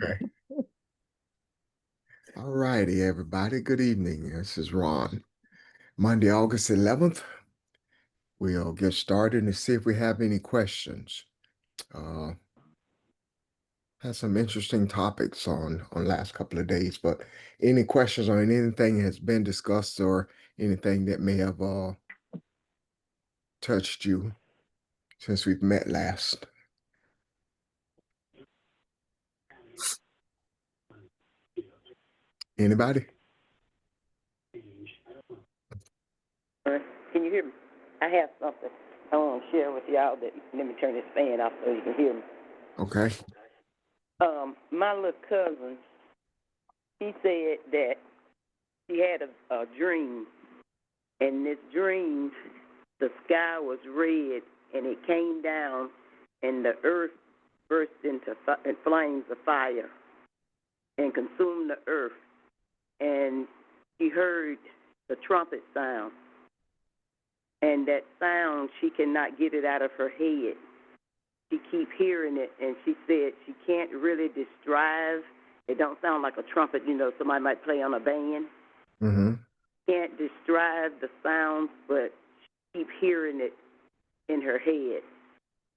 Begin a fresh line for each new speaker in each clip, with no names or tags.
Okay. All righty, everybody. Good evening. This is Ron. Monday, August 11th. We'll get started and see if we have any questions. Uh, had some interesting topics on last couple of days, but any questions on anything has been discussed or anything that may have touched you since we've met last? Anybody?
Can you hear me? I have something I want to share with y'all. That let me turn this fan off so you can hear me.
Okay.
My little cousin, he said that he had a dream, and this dream, the sky was red, and it came down, and the earth burst into flames of fire and consumed the earth. And he heard the trumpet sound, and that sound, she cannot get it out of her head. She keep hearing it, and she said she can't really describe. It don't sound like a trumpet, somebody might play on a band.
Mm-hmm.
Can't describe the sound, but she keep hearing it in her head.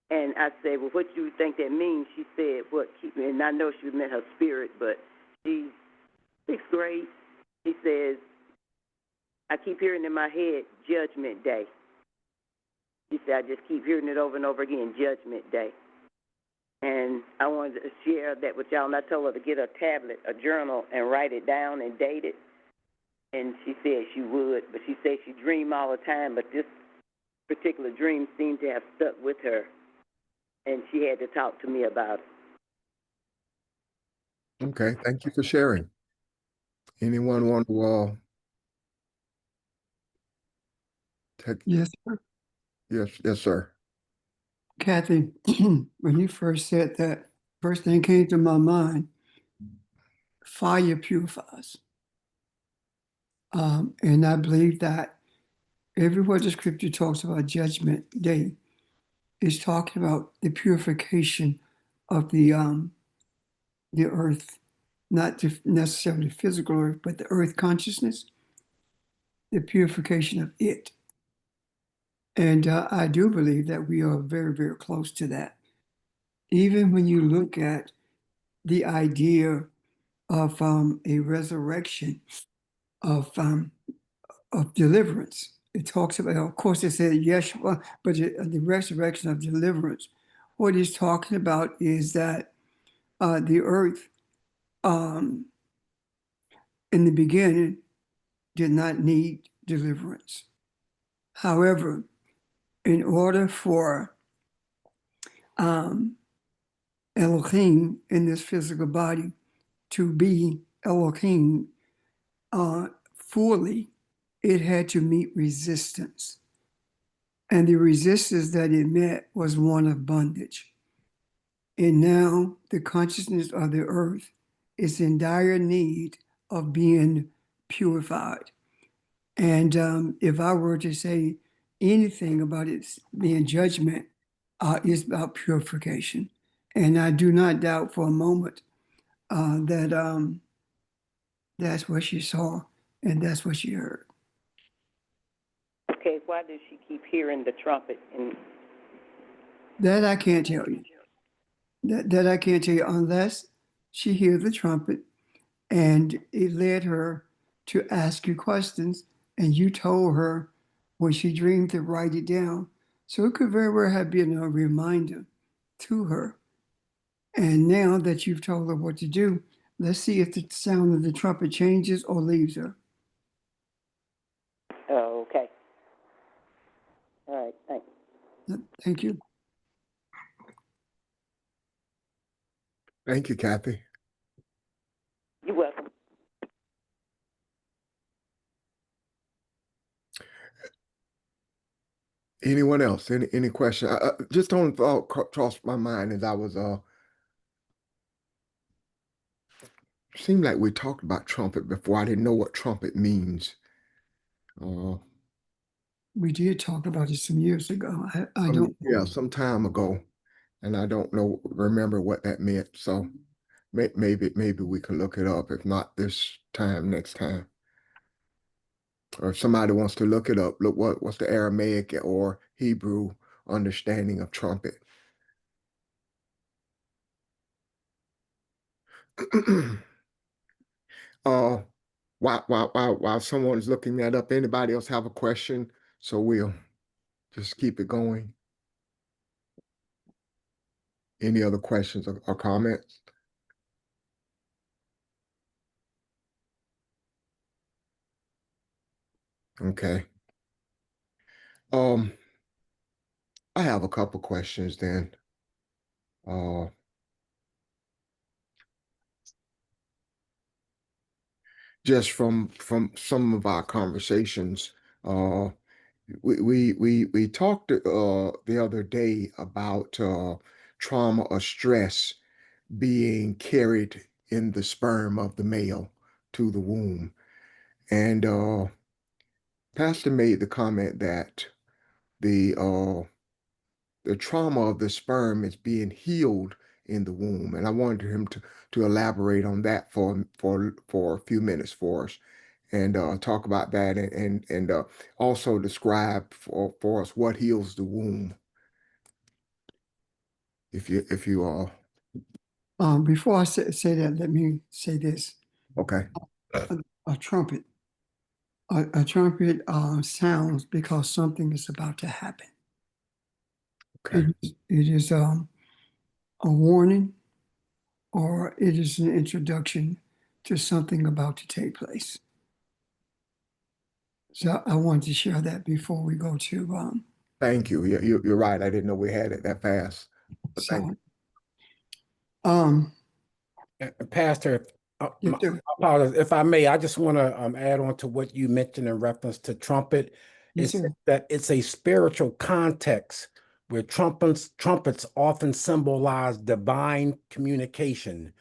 And I said, well, what do you think that means? She said, what keep me, and I know she meant her spirit, but she's sixth grade. She says, I keep hearing in my head, Judgment Day. She said, I just keep hearing it over and over again, Judgment Day. And I wanted to share that with y'all. And I told her to get a tablet, a journal, and write it down and date it. And she said she would, but she said she dreamed all the time, but this particular dream seemed to have stuck with her. And she had to talk to me about it.
Okay. Thank you for sharing. Anyone want to take?
Yes, sir.
Yes, sir.
Kathy, when you first said that, first thing came to my mind, fire purifies. And I believe that everywhere the scripture talks about judgment day, is talking about the purification of the earth, not necessarily physical earth, but the earth consciousness, the purification of it. And I do believe that we are very, very close to that. Even when you look at the idea of a resurrection of deliverance. It talks about, of course, it said Yeshua, but the resurrection of deliverance. What he's talking about is that the earth, um, in the beginning, did not need deliverance. However, in order for um, Elohim in this physical body to be Elohim fully, it had to meet resistance. And the resistance that it met was one of bondage. And now the consciousness of the earth is in dire need of being purified. And if I were to say anything about it being judgment, it's about purification. And I do not doubt for a moment that that's what she saw and that's what she heard.
Okay, why does she keep hearing the trumpet? And
That I can't tell you. That I can't tell you unless she hears the trumpet and it led her to ask you questions and you told her when she dreamed to write it down. So it could very well have been a reminder to her. And now that you've told her what to do, let's see if the sound of the trumpet changes or leaves her.
oh, okay. All right, thanks.
Thank you.
Thank you, Kathy.
You're welcome.
Anyone else? Any question? Just on thought crossed my mind as I was seemed like we talked about trumpet before. I didn't know what trumpet means.
We did talk about it some years ago. I don't.
Yeah, some time ago, and I don't remember what that meant. So maybe we can look it up. If not this time, next time. Or if somebody wants to look it up, look what's the Aramaic or Hebrew understanding of trumpet. uh while someone's looking that up, anybody else have a question? So we'll just keep it going. Any other questions or comments? Okay. Um, I have a couple questions then. Uh, just from some of our conversations, uh, we talked the other day about trauma or stress being carried in the sperm of the male to the womb, and Pastor made the comment that the uh, the trauma of the sperm is being healed in the womb. And I wanted him to elaborate on that for a few minutes for us and talk about that and also describe for us what heals the womb. If you all
Before I say that, let me say this.
okay.
A trumpet. A trumpet sounds because something is about to happen.
Okay.
It is a warning or it is an introduction to something about to take place. So I wanted to share that before we go to
Thank you. You're right. I didn't know we had it that fast. But thank you.
so um
Pastor,
yes, sir.
apologies. If I may, I just want to add on to what you mentioned in reference to trumpet.
Yes,
It's
sir.
that it's a spiritual context where trumpets often symbolize divine communication.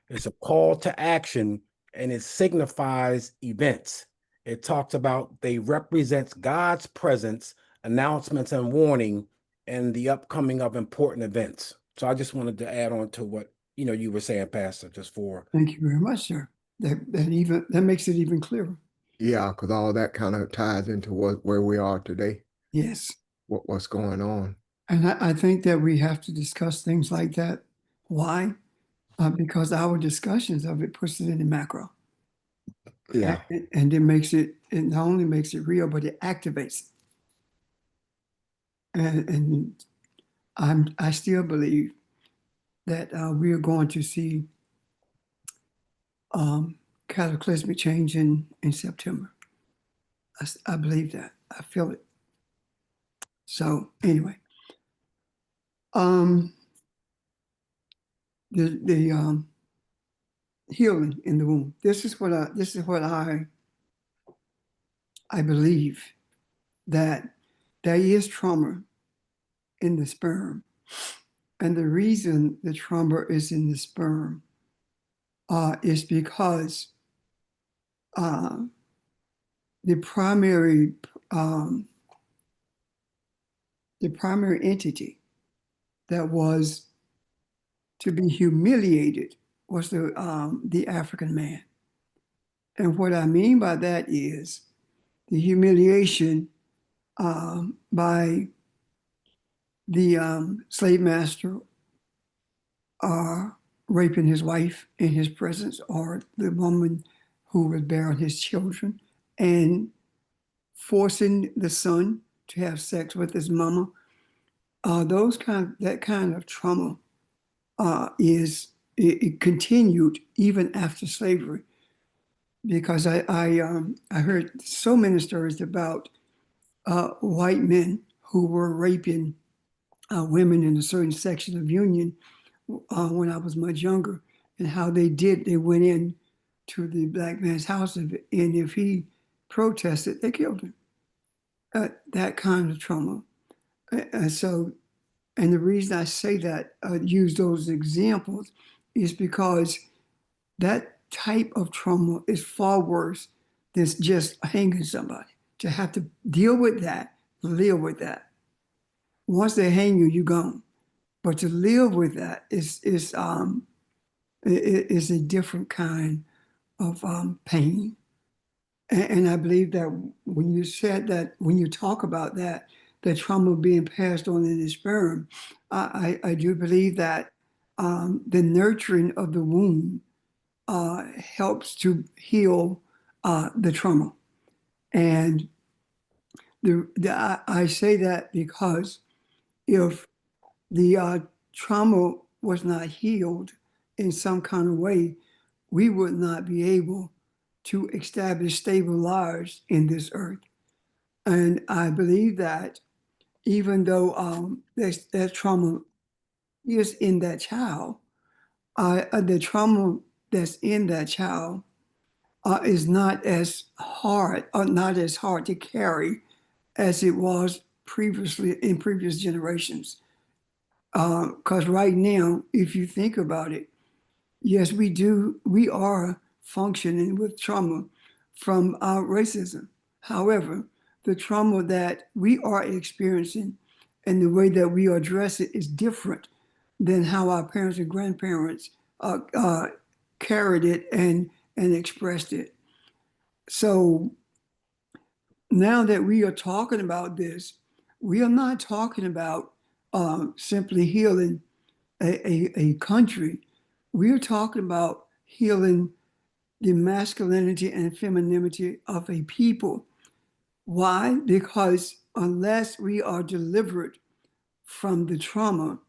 It's a call to action and it signifies events. It talks about they represents God's presence, announcements and warning, and the upcoming of important events. So I just wanted to add on to what you were saying, Pastor, just for
Thank you very much, sir. That makes it even clearer.
Yeah, because all that kind of ties into where we are today,
Yes.
what's going on.
And I think that we have to discuss things like that. Why? Because our discussions of it puts it in the macro.
Yeah.
And it not only makes it real, but it activates it. And I still believe that we are going to see cataclysmic change in September. I believe that. I feel it. So anyway, the healing in the womb. This is what I believe, that there is trauma in the sperm, and the reason the trauma is in the sperm is because the primary um, the primary entity that was to be humiliated was the African man. And what I mean by that is the humiliation by the slave master raping his wife in his presence, or the woman who was bearing his children and forcing the son to have sex with his mama. That kind of trauma it continued even after slavery, because I heard so many stories about white men who were raping women in a certain section of Union when I was much younger, and how they went in to the black man's house, and if he protested, they killed him. That kind of trauma. And the reason I say that, use those examples, is because that type of trauma is far worse than just hanging somebody. To have to deal with that, live with that. Once they hang you, you're gone. But to live with that is is a different kind of pain. And I believe that when you said that, when you talk about that, the trauma being passed on in the sperm, I do believe that the nurturing of the womb helps to heal the trauma. And I say that because if the trauma was not healed in some kind of way, we would not be able to establish stable lives in this earth. And I believe that even though that trauma is in that child, the trauma that's in that child is not as hard, or not as hard to carry as it was previously in previous generations. Because right now, if you think about it, yes, we are functioning with trauma from racism. However, the trauma that we are experiencing and the way that we address it is different than how our parents and grandparents carried it and expressed it. So now that we are talking about this, we are not talking about simply healing a country. We are talking about healing the masculinity and femininity of a people. Why? Because unless we are delivered from the trauma,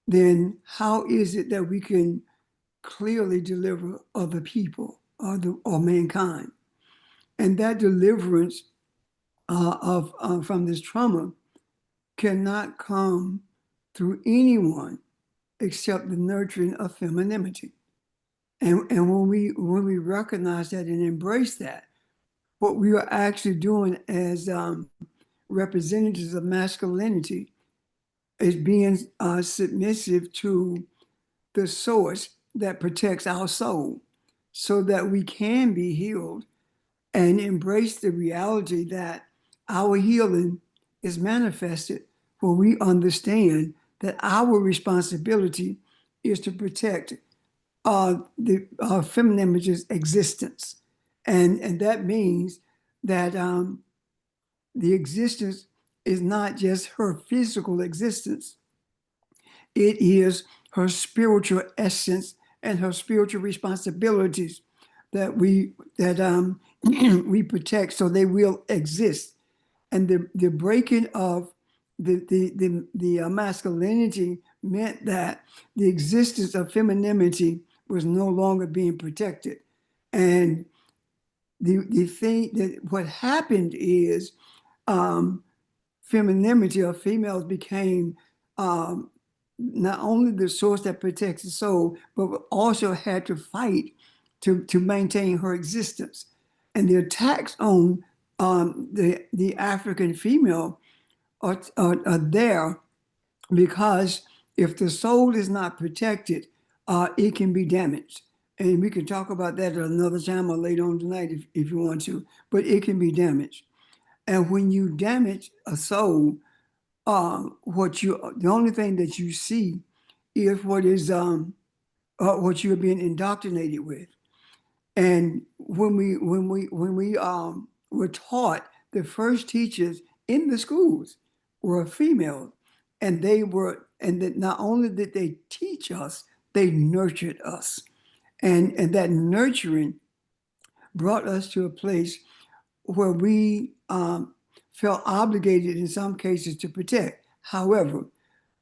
then how is it that we can clearly deliver other people or mankind? And that deliverance from this trauma cannot come through anyone except the nurturing of femininity. And when we recognize that and embrace that, what we are actually doing as representatives of masculinity is being submissive to the source that protects our soul so that we can be healed and embrace the reality that our healing is manifested when we understand that our responsibility is to protect the femininity's existence. And that means that the existence is not just her physical existence, it is her spiritual essence and her spiritual responsibilities that we we protect so they will exist. And the breaking of the masculinity meant that the existence of femininity was no longer being protected. And the thing that what happened is femininity or females became not only the source that protects the soul, but also had to fight to maintain her existence. And the attacks on the African female are there because if the soul is not protected, it can be damaged. And we can talk about that at another time or later on tonight if you want to, but it can be damaged. And when you damage a soul, the only thing that you see is what you're being indoctrinated with. And when we were taught, the first teachers in the schools were female, and that not only did they teach us, they nurtured us, and that nurturing brought us to a place where we felt obligated in some cases to protect. However,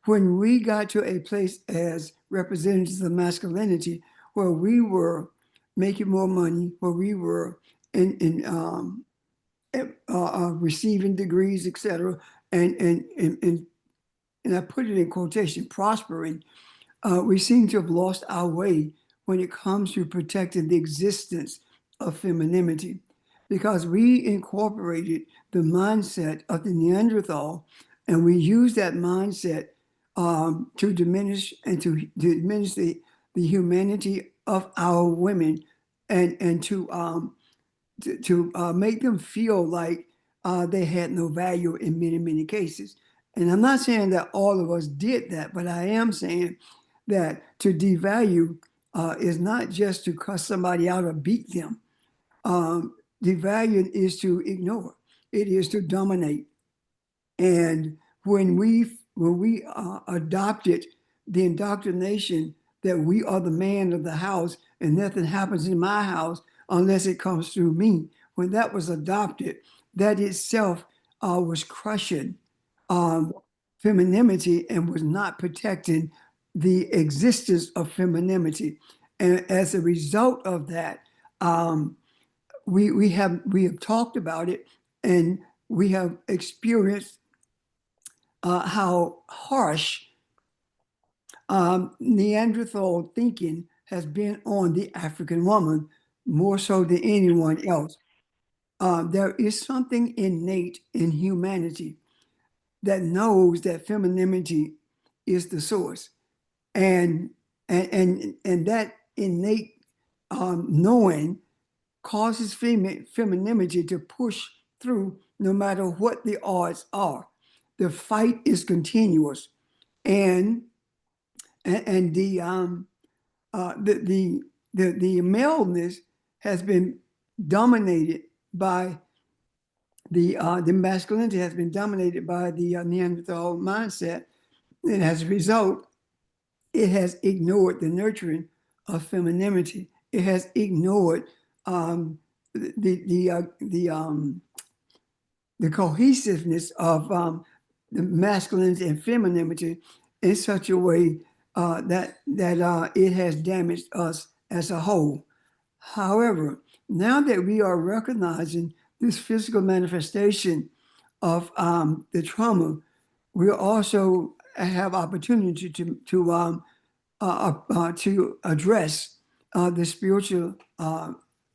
when we got to a place as representatives of masculinity where we were making more money, where we were receiving degrees, etc., and I put it in quotation, prospering, we seem to have lost our way when it comes to protecting the existence of femininity, because we incorporated the mindset of the Neanderthal, and we used that mindset to diminish the humanity of our women, and to make them feel like they had no value in many cases. And I'm not saying that all of us did that, but I am saying that to devalue is not just to cuss somebody out or beat them. Devaluing is to ignore. It is to dominate. And when we adopted the indoctrination that we are the man of the house and nothing happens in my house unless it comes through me, when that was adopted, that itself was crushing femininity and was not protecting the existence of femininity. And as a result of that, we have talked about it, and we have experienced how harsh Neanderthal thinking has been on the African woman more so than anyone else. There is something innate in humanity that knows that femininity is the source, and that innate knowing causes femininity to push through no matter what the odds are. The fight is continuous, and the maleness has been dominated by the masculinity has been dominated by the Neanderthal mindset, and as a result, it has ignored the nurturing of femininity. It has ignored the cohesiveness of the masculinity and femininity in such a way that it has damaged us as a whole. However, now that we are recognizing this physical manifestation of the trauma, we also have opportunity to address the spiritual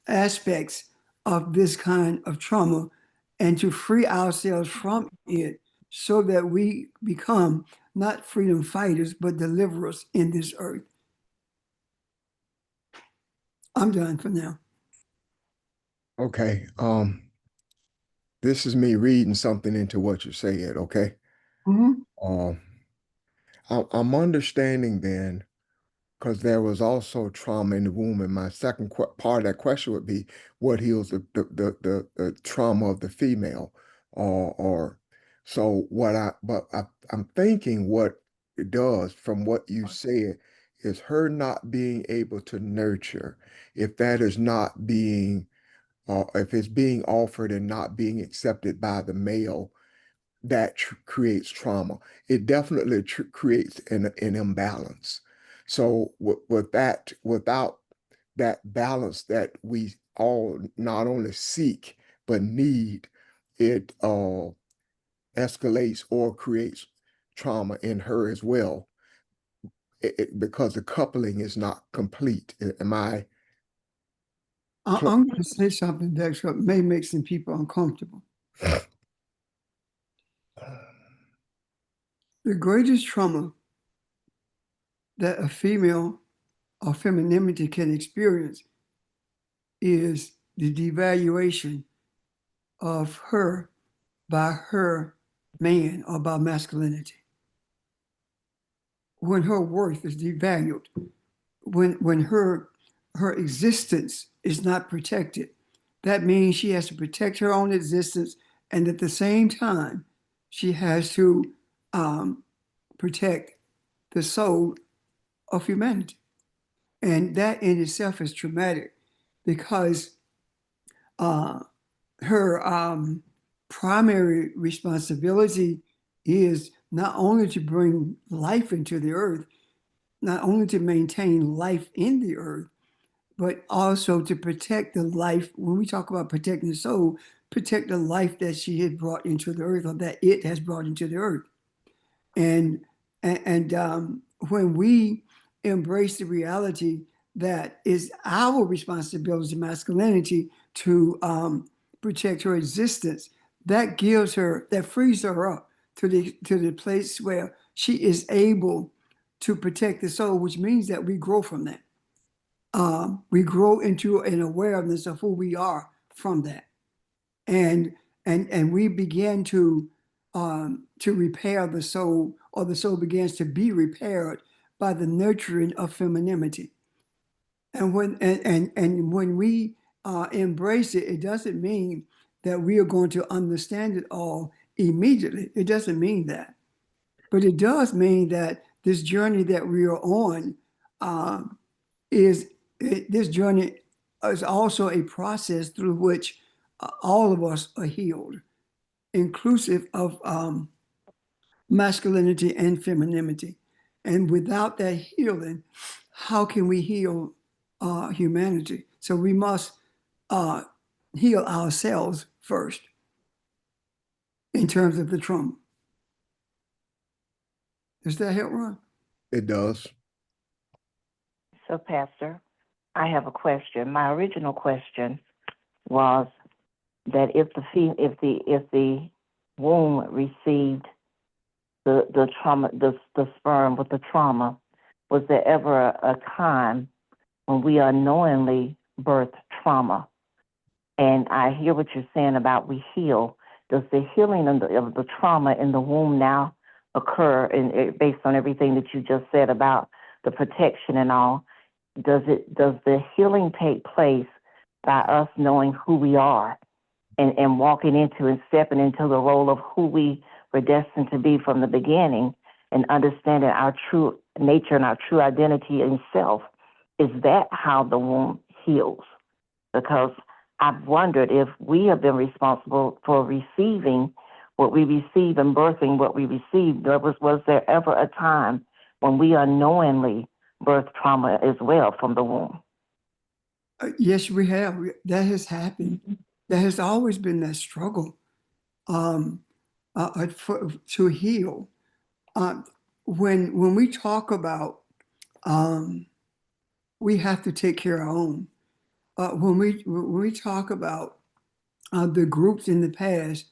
aspects of this kind of trauma and to free ourselves from it so that we become not freedom fighters, but deliverers in this earth. I'm done for now.
Okay. This is me reading something into what you said, okay?
Mhm.
I'm understanding then, because there was also trauma in the womb. And my second part of that question would be, what heals the trauma of the female, or so what I'm thinking what it does from what you said is her not being able to nurture. If that is not being, if it's being offered and not being accepted by the male, that creates trauma. It definitely creates an imbalance. So with that, without that balance that we all not only seek but need, it escalates or creates trauma in her as well, because the coupling is not complete. Am I?
I'm going to say something that may make some people uncomfortable. The greatest trauma that a female or femininity can experience is the devaluation of her by her man or by masculinity. When her worth is devalued, when her existence is not protected, that means she has to protect her own existence, and at the same time, she has to protect the soul of humanity. And that in itself is traumatic because her primary responsibility is not only to bring life into the earth, not only to maintain life in the earth, but also to protect the life. When we talk about protecting the soul, protect the life that she had brought into the earth or that it has brought into the earth. And when we embrace the reality that is our responsibility, masculinity, to protect her existence, that gives her, that frees her up to the place where she is able to protect the soul, which means that we grow from that. We grow into an awareness of who we are from that, and we begin to repair the soul, or the soul begins to be repaired by the nurturing of femininity. And when we embrace it, it doesn't mean that we are going to understand it all immediately. It doesn't mean that. But it does mean that this journey that we are on this journey is also a process through which all of us are healed, inclusive of masculinity and femininity. And without that healing, how can we heal humanity? So we must heal ourselves first in terms of the trauma. Does that help, Ron?
It does.
So, Pastor, I have a question. My original question was that if the womb received the trauma, the sperm with the trauma, was there ever a time when we unknowingly birth trauma? And I hear what you're saying about we heal. Does the healing of the trauma in the womb now occur, based on everything that you just said about the protection and all? Does the healing take place by us knowing who we are and walking into and stepping into the role of who we were destined to be from the beginning, and understanding our true nature and our true identity in self? Is that how the womb heals? Because I've wondered if we have been responsible for receiving what we receive and birthing what we received. Was there ever a time when we unknowingly birth trauma as well from the womb?
Yes, we have. That has happened. There has always been that struggle to heal. When we talk about we have to take care of our own. When we talk about the groups in the past,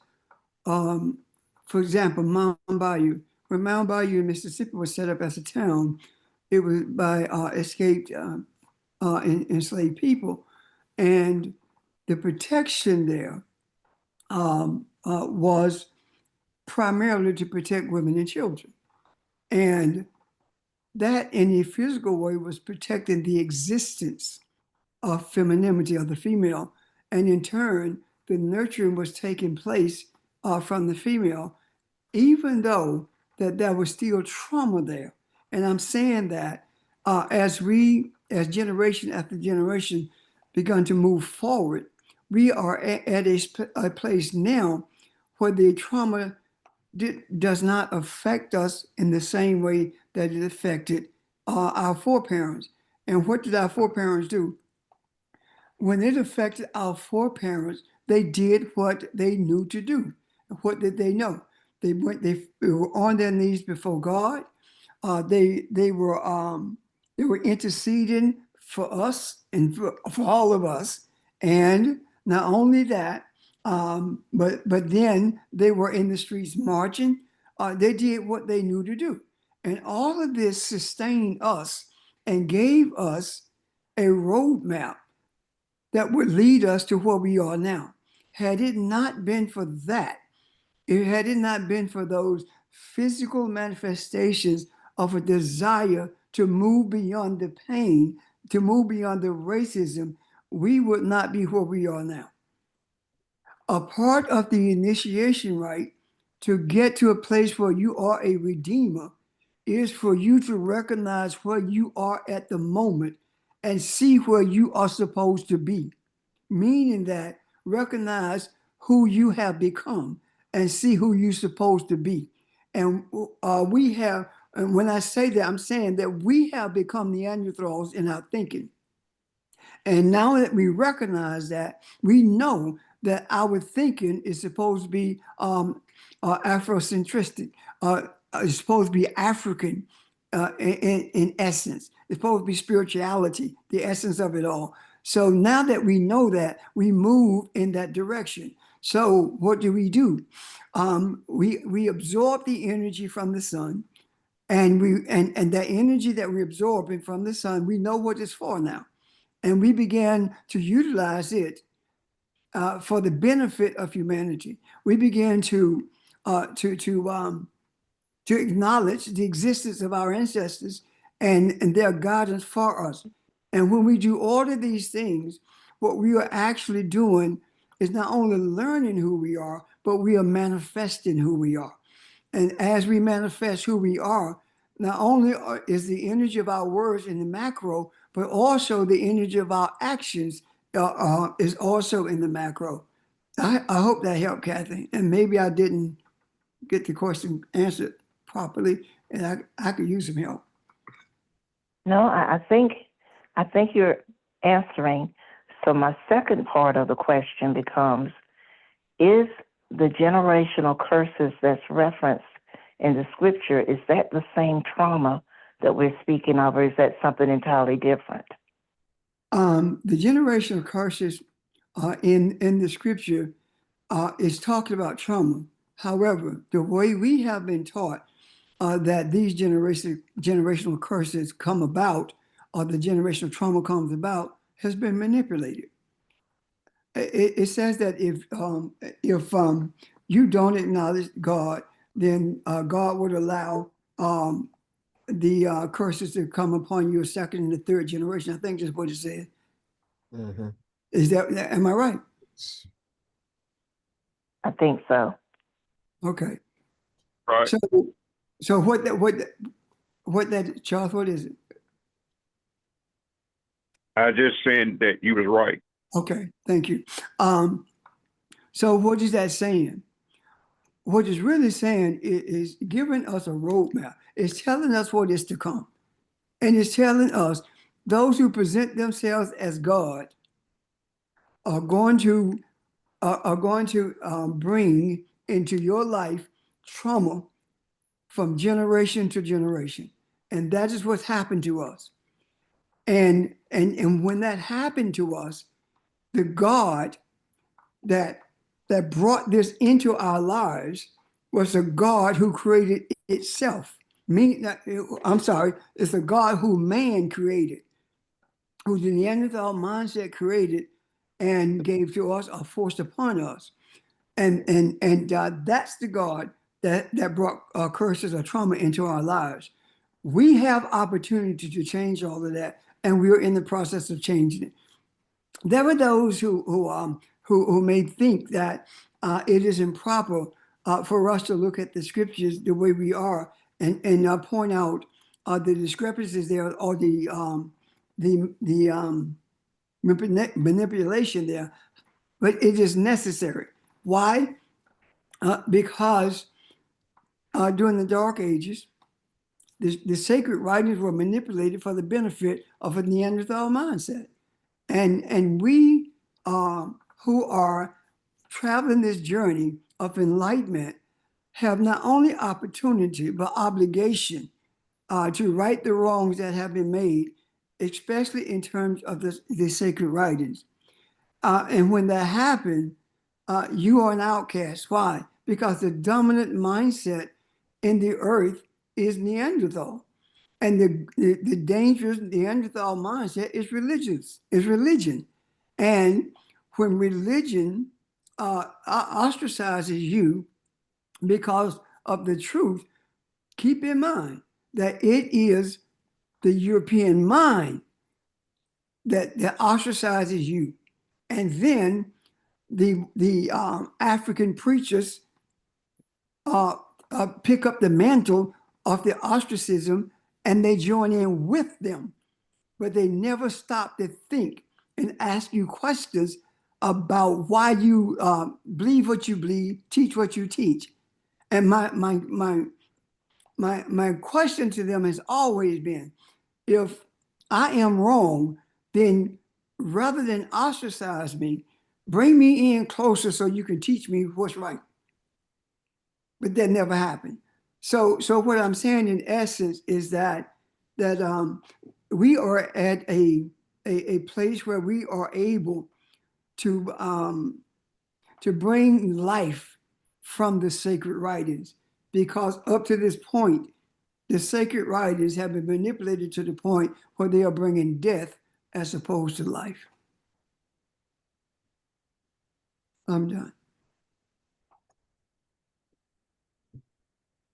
for example, Mound Bayou. When Mound Bayou, Mississippi, was set up as a town, it was by escaped enslaved people, and the protection there was primarily to protect women and children, and that in a physical way was protecting the existence of femininity of the female, and in turn, the nurturing was taking place from the female, even though that there was still trauma there. And I'm saying that as generation after generation begun to move forward, we are at a place now where the trauma does not affect us in the same way that it affected our foreparents. And what did our foreparents do? When it affected our foreparents, they did what they knew to do. What did they know? They were on their knees before God. They were interceding for us and for all of us. And not only that, but then they were in the streets marching. They did what they knew to do. And all of this sustained us and gave us a roadmap that would lead us to where we are now. Had it not been for that, had it not been for those physical manifestations of a desire to move beyond the pain, to move beyond the racism, we would not be where we are now. A part of the initiation rite to get to a place where you are a redeemer is for you to recognize where you are at the moment and see where you are supposed to be. Meaning that recognize who you have become and see who you're supposed to be. And we have, and when I say that, I'm saying that we have become Neanderthals in our thinking. And now that we recognize that, we know that our thinking is supposed to be Afrocentric, it's supposed to be African in essence. It's supposed to be spirituality, the essence of it all. So now that we know that, we move in that direction. So what do? We absorb the energy from the sun, and that energy that we're absorbing from the sun, we know what it's for now, and we began to utilize it for the benefit of humanity. We began to acknowledge the existence of our ancestors and their guidance for us. And when we do all of these things, what we are actually doing is not only learning who we are, but we are manifesting who we are. And as we manifest who we are, not only is the energy of our words in the macro, but also the energy of our actions is also in the macro. I hope that helped, Kathy. And maybe I didn't get the question answered properly, and I could use some help.
No, I think you're answering. So my second part of the question becomes, is the generational curses that's referenced in the scripture, is that the same trauma that we're speaking of, or is that something entirely different?
The generational curses in the scripture is talking about trauma. However, the way we have been taught that these generational curses come about, or the generational trauma comes about, has been manipulated. It says that if you don't acknowledge God, then God would allow the curses to come upon your second and the third generation. I think that's what it said.
Mhm.
Is that, am I right?
I think so.
Okay.
Right.
So what that Charles, what is it?
I just saying that you was right.
Okay, thank you. So what is that saying? What it's really saying is giving us a roadmap. It's telling us what is to come. And it's telling us those who present themselves as God are going to bring into your life trauma from generation to generation. And that is what's happened to us. And when that happened to us, the God that brought this into our lives was a God who created itself. I'm sorry, it's a God who man created, who the Neanderthal mindset created and gave to us or forced upon us. And that's the God that brought curses or trauma into our lives. We have opportunity to change all of that, and we're in the process of changing it. There are those who may think that it is improper for us to look at the scriptures the way we are and point out the discrepancies there or the manipulation there, but it is necessary. Why? Because during the Dark Ages, the sacred writings were manipulated for the benefit of a Neanderthal mindset. And we who are traveling this journey of enlightenment have not only opportunity, but obligation to right the wrongs that have been made, especially in terms of the sacred writings. And when that happens, you are an outcast. Why? Because the dominant mindset in the earth is Neanderthal. And the dangerous Neanderthal mindset is religion. And when religion ostracizes you because of the truth, keep in mind that it is the European mind that ostracizes you. And then the African preachers pick up the mantle of the ostracism and they join in with them, but they never stop to think and ask you questions about why you believe what you believe, teach what you teach. And my question to them has always been, if I am wrong, then rather than ostracize me, bring me in closer so you can teach me what's right. But that never happened. So what I'm saying in essence is that we are at a place where we are able to bring life from the sacred writings, because up to this point, the sacred writings have been manipulated to the point where they are bringing death as opposed to life. I'm done.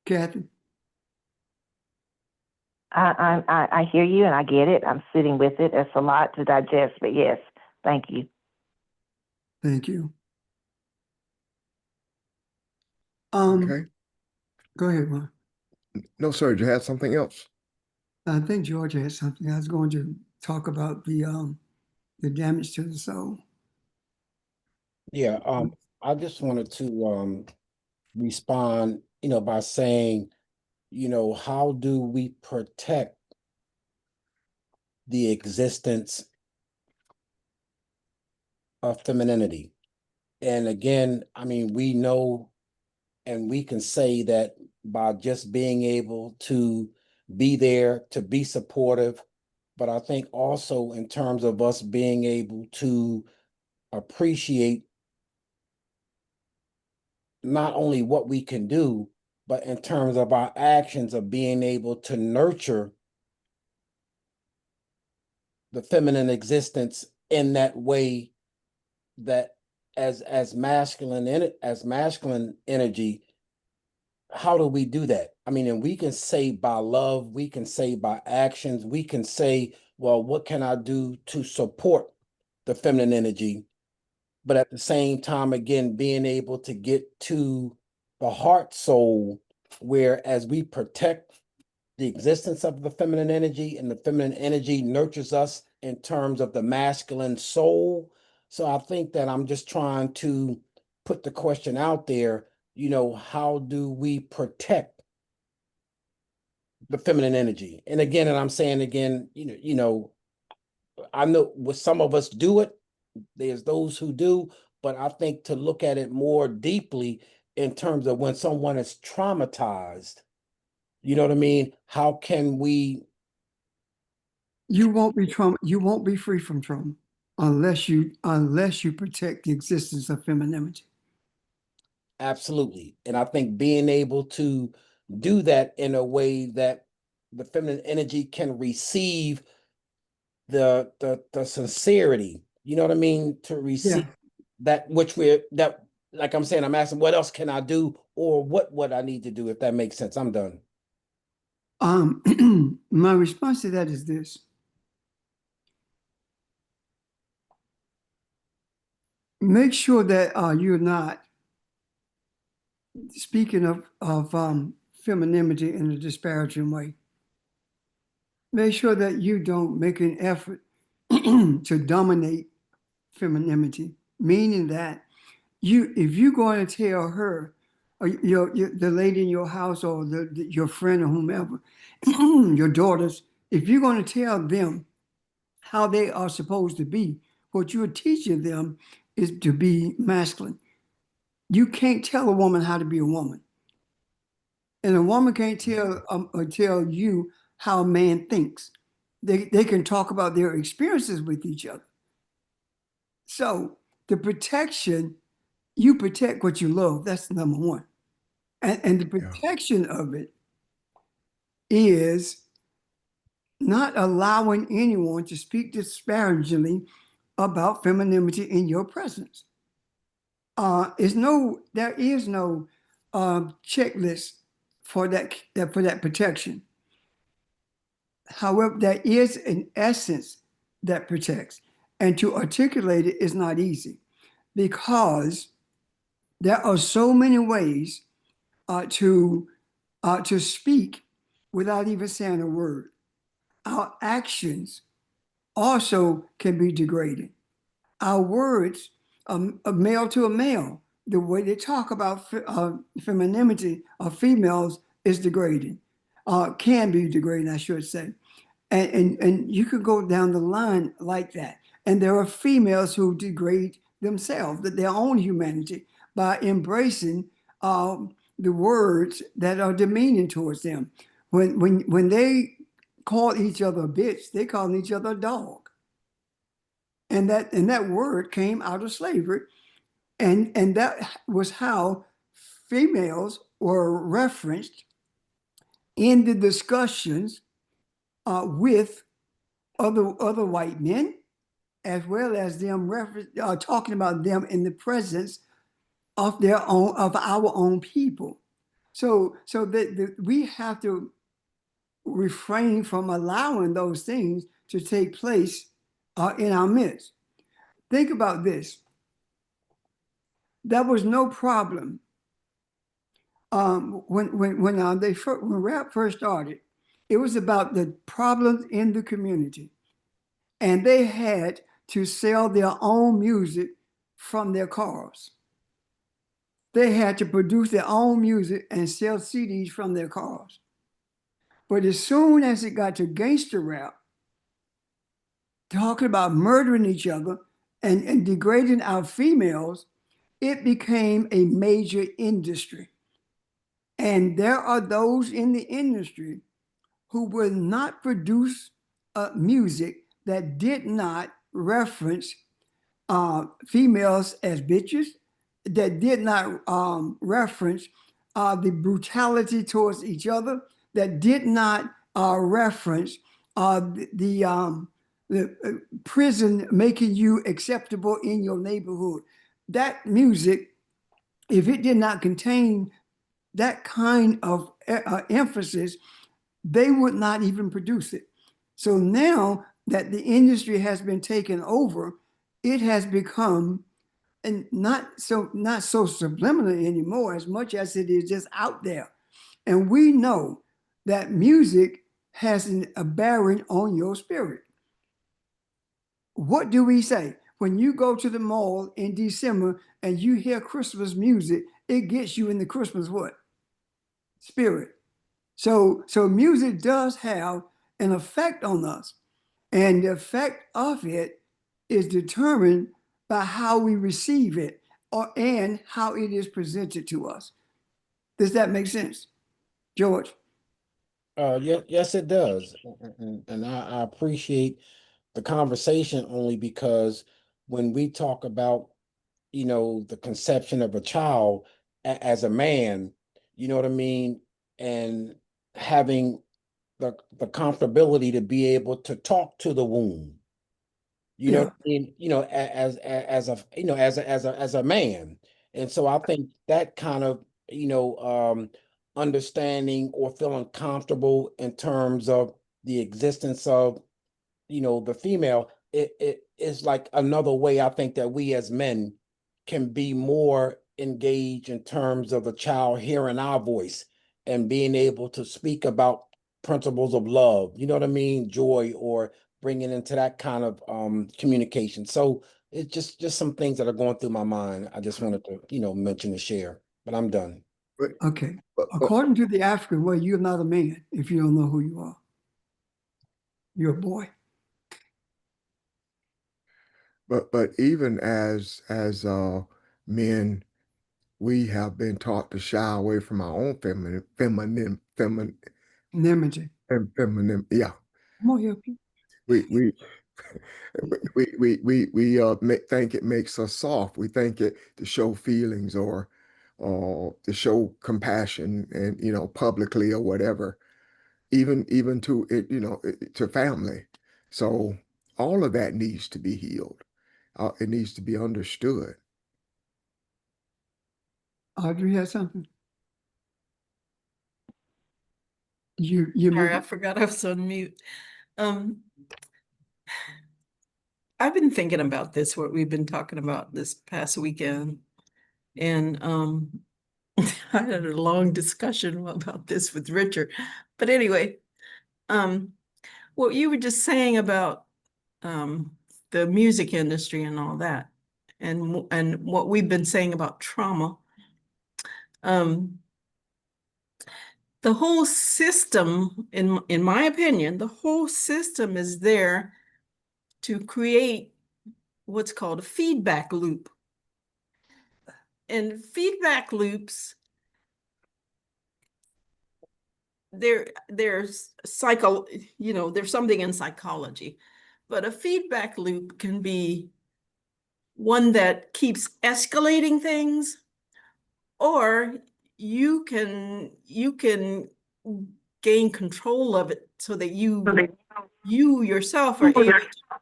Kathy?
I hear you and I get it. I'm sitting with it. It's a lot to digest, but yes, thank you.
Thank you.
Okay.
Go ahead, Ron.
No, sir, you had something else?
I think Georgia had something. I was going to talk about the damage to the soul.
Yeah, I just wanted to respond, by saying, how do we protect the existence of femininity? And again, I mean, we know and we can say that by just being able to be there, to be supportive, but I think also in terms of us being able to appreciate not only what we can do, but in terms of our actions of being able to nurture the feminine existence in that way, that as masculine energy, how do we do that? I mean, and we can say by love, we can say by actions, we can say, well, what can I do to support the feminine energy? But at the same time, again, being able to get to the heart soul, where as we protect the existence of the feminine energy, and the feminine energy nurtures us in terms of the masculine soul. So I think that I'm just trying to put the question out there, how do we protect the feminine energy? And again, and I'm saying again, I know what some of us do it, there's those who do, but I think to look at it more deeply in terms of when someone is traumatized, you know what I mean? How can we
You won't be trauma. You won't be free from trauma unless you protect the existence of femininity.
absolutely. And I think being able to do that in a way that the feminine energy can receive the sincerity, you know what I mean? To receive that which like I'm saying, I'm asking what else can I do, or what would I need to do, if that makes sense. I'm done.
My response to that is this. Make sure that you're not speaking of femininity in a disparaging way. Make sure that you don't make an effort to dominate femininity, meaning that if you're going to tell her, or the lady in your house, or your friend or whomever, your daughters, if you're going to tell them how they are supposed to be, what you're teaching them is to be masculine. You can't tell a woman how to be a woman, and a woman can't tell you how a man thinks. They can talk about their experiences with each other. So the protection, you protect what you love. That's number one. And the
Yeah.
protection of it is not allowing anyone to speak disparagingly about femininity in your presence. There is no checklist for that protection. However, there is an essence that protects, and to articulate it is not easy because there are so many ways to speak without even saying a word. Our actions also can be degrading. Our words, a male to a male, the way they talk about femininity of females is degrading, can be degrading, I should say. And you could go down the line like that. And there are females who degrade themselves, their own humanity, by embracing the words that are demeaning towards them. When they call each other a bitch, they call each other a dog. And that word came out of slavery. And that was how females were referenced in the discussions with other white men, as well as them talking about them in the presence of our own people. So that we have to refrain from allowing those things to take place in our midst. Think about this. There was no problem when rap first started. It was about the problems in the community, and they had to sell their own music from their cars. They had to produce their own music and sell CDs from their cars. But as soon as it got to gangster rap, talking about murdering each other and degrading our females, it became a major industry. And there are those in the industry who will not produce music that did not reference females as bitches, that did not reference the brutality towards each other, that did not reference the prison making you acceptable in your neighborhood. That music, if it did not contain that kind of emphasis, they would not even produce it. So now that the industry has been taken over, it has become and not so subliminal anymore as much as it is just out there. And we know that music has a bearing on your spirit. What do we say? When you go to the mall in December and you hear Christmas music, it gets you in the Christmas what? Spirit. So music does have an effect on us. And the effect of it is determined by how we receive it and how it is presented to us. Does that make sense, George?
Yes, it does. And I appreciate the conversation only because when we talk about, the conception of a child as a man, you know what I mean? And having the comfortability to be able to talk to the womb. You know
Yeah.
what I mean? As a man. And so I think that kind of, understanding or feeling comfortable in terms of the existence of, the female, it is like another way I think that we as men can be more engaged in terms of a child hearing our voice and being able to speak about principles of love, you know what I mean? Joy, or bringing into that kind of communication. So it's just some things that are going through my mind. I just wanted to, mention and share, but I'm done.
Okay.
But
According to the African way, you're not a man if you don't know who you are. You're a boy.
but even as men, we have been taught to shy away from our own feminine,
Nemesis.
feminine. Yeah,
Come on here, Pete.
we think it makes us soft. We think it to show feelings or to show compassion and publicly or whatever. Even to it, to family. So all of that needs to be healed. It needs to be understood.
Audrey has something. You
Sorry, I forgot I was on mute. I've been thinking about this, what we've been talking about this past weekend. And I had a long discussion about this with Richard. But anyway, what you were just saying about the music industry and all that, and what we've been saying about trauma, the whole system, in my opinion, the whole system is there to create what's called a feedback loop. And feedback loops, there's there's something in psychology, but a feedback loop can be one that keeps escalating things, or you can gain control of it so that you yourself are able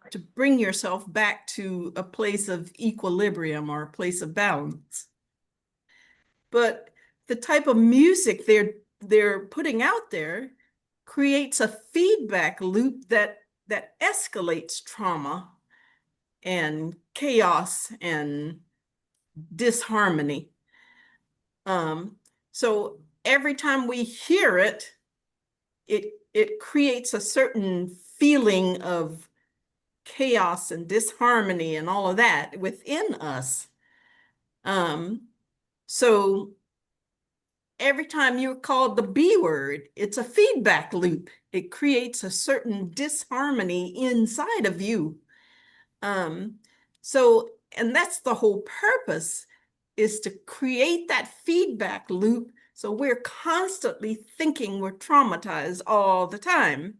to bring yourself back to a place of equilibrium or a place of balance. But the type of music they're putting out there creates a feedback loop that escalates trauma and chaos and disharmony. So every time we hear it, it creates a certain feeling of chaos and disharmony and all of that within us. So every time you're called the B word, it's a feedback loop. It creates a certain disharmony inside of you. And that's the whole purpose, is to create that feedback loop. So we're constantly thinking we're traumatized all the time.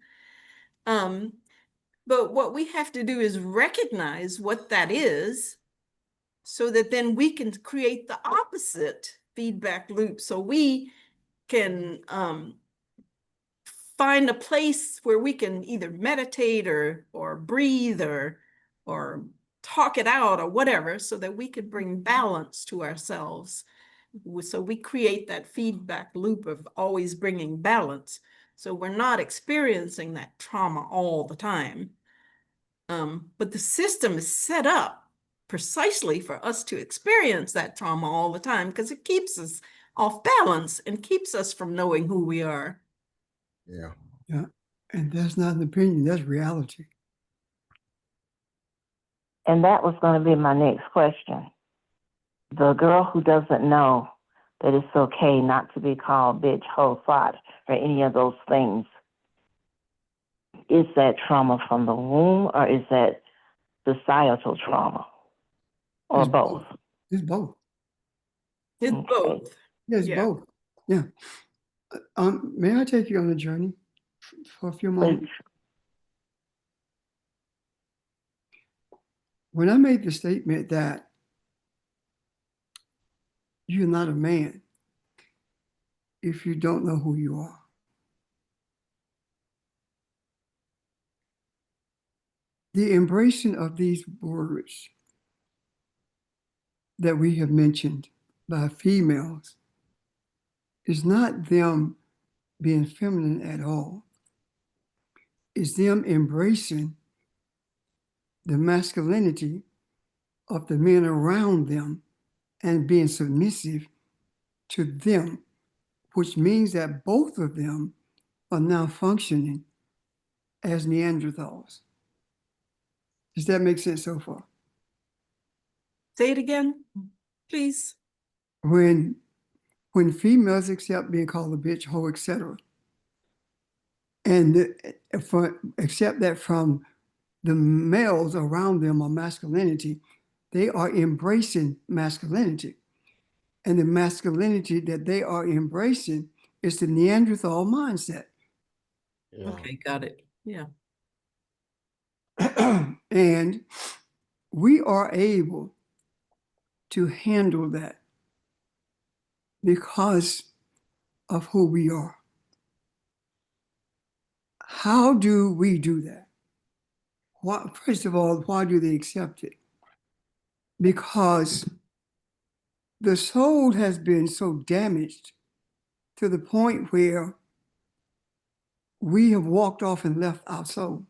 But what we have to do is recognize what that is, so that then we can create the opposite feedback loop. So we can find a place where we can either meditate or breathe or talk it out or whatever, so that we could bring balance to ourselves. So we create that feedback loop of always bringing balance. So we're not experiencing that trauma all the time. But the system is set up precisely for us to experience that trauma all the time, because it keeps us off balance and keeps us from knowing who we are.
Yeah.
Yeah. And that's not an opinion, that's reality.
And that was going to be my next question. The girl who doesn't know that it's okay not to be called bitch, hoe, slut, or any of those things, is that trauma from the womb, or is that societal trauma, or
It's
both?
It's both.
It's
Okay.
both.
It's
Yeah.
both. Yeah. May I take you on a journey for a few moments?
Please.
When I made the statement that you're not a man if you don't know who you are, the embracing of these words that we have mentioned by females is not them being feminine at all. It's them embracing the masculinity of the men around them and being submissive to them, which means that both of them are now functioning as Neanderthals. Does that make sense so far?
Say it again, please.
When females accept being called a bitch, hoe, etc., and accept that from the males around them are masculinity, they are embracing masculinity. And the masculinity that they are embracing is the Neanderthal mindset.
Yeah.
Okay, got it. Yeah.
And we are able to handle that because of who we are. How do we do that? First of all, why do they accept it? Because the soul has been so damaged to the point where we have walked off and left our soul.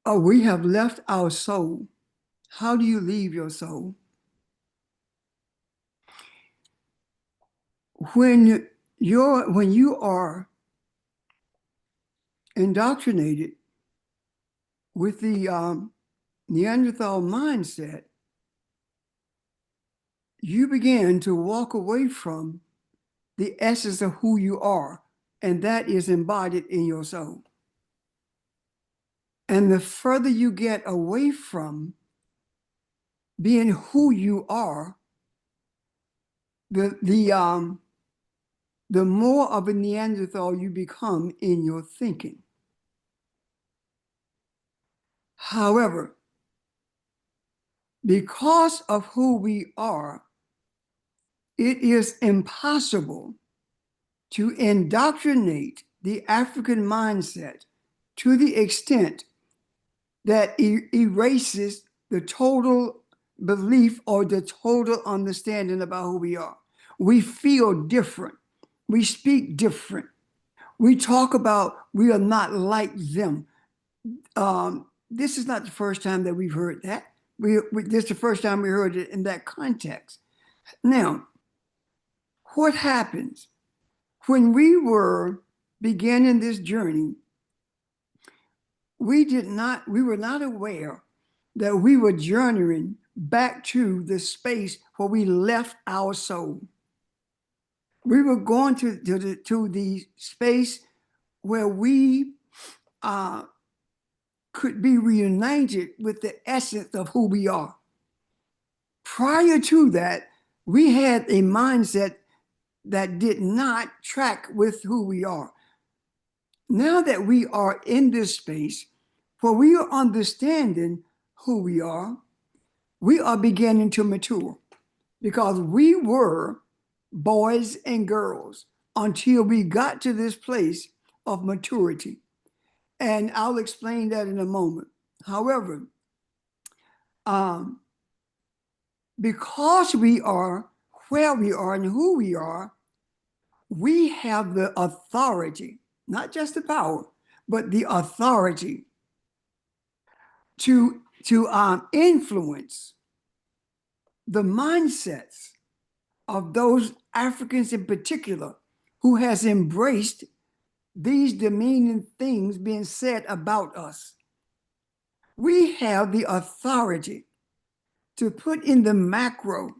We have left our soul. How do you leave your soul? When you are indoctrinated with the Neanderthal mindset, you begin to walk away from the essence of who you are, and that is embodied in your soul. And the further you get away from being who you are, the more of a Neanderthal you become in your thinking. However, because of who we are, it is impossible to indoctrinate the African mindset to the extent that erases the total belief or the total understanding about who we are. We feel different. we speak different. We talk about we are not like them. This is not the first time that we've heard that. This is the first time we heard it in that context. Now, what happens when we were beginning this journey? We were not aware that we were journeying back to the space where we left our soul. We were going to the space where we could be reunited with the essence of who we are. Prior to that, we had a mindset that did not track with who we are. Now that we are in this space where we are understanding who we are beginning to mature, because we were boys and girls until we got to this place of maturity. And I'll explain that in a moment. However, because we are where we are and who we are, we have the authority, not just the power, but the authority to influence the mindsets of those Africans in particular who has embraced these demeaning things being said about us. We have the authority to put in the macro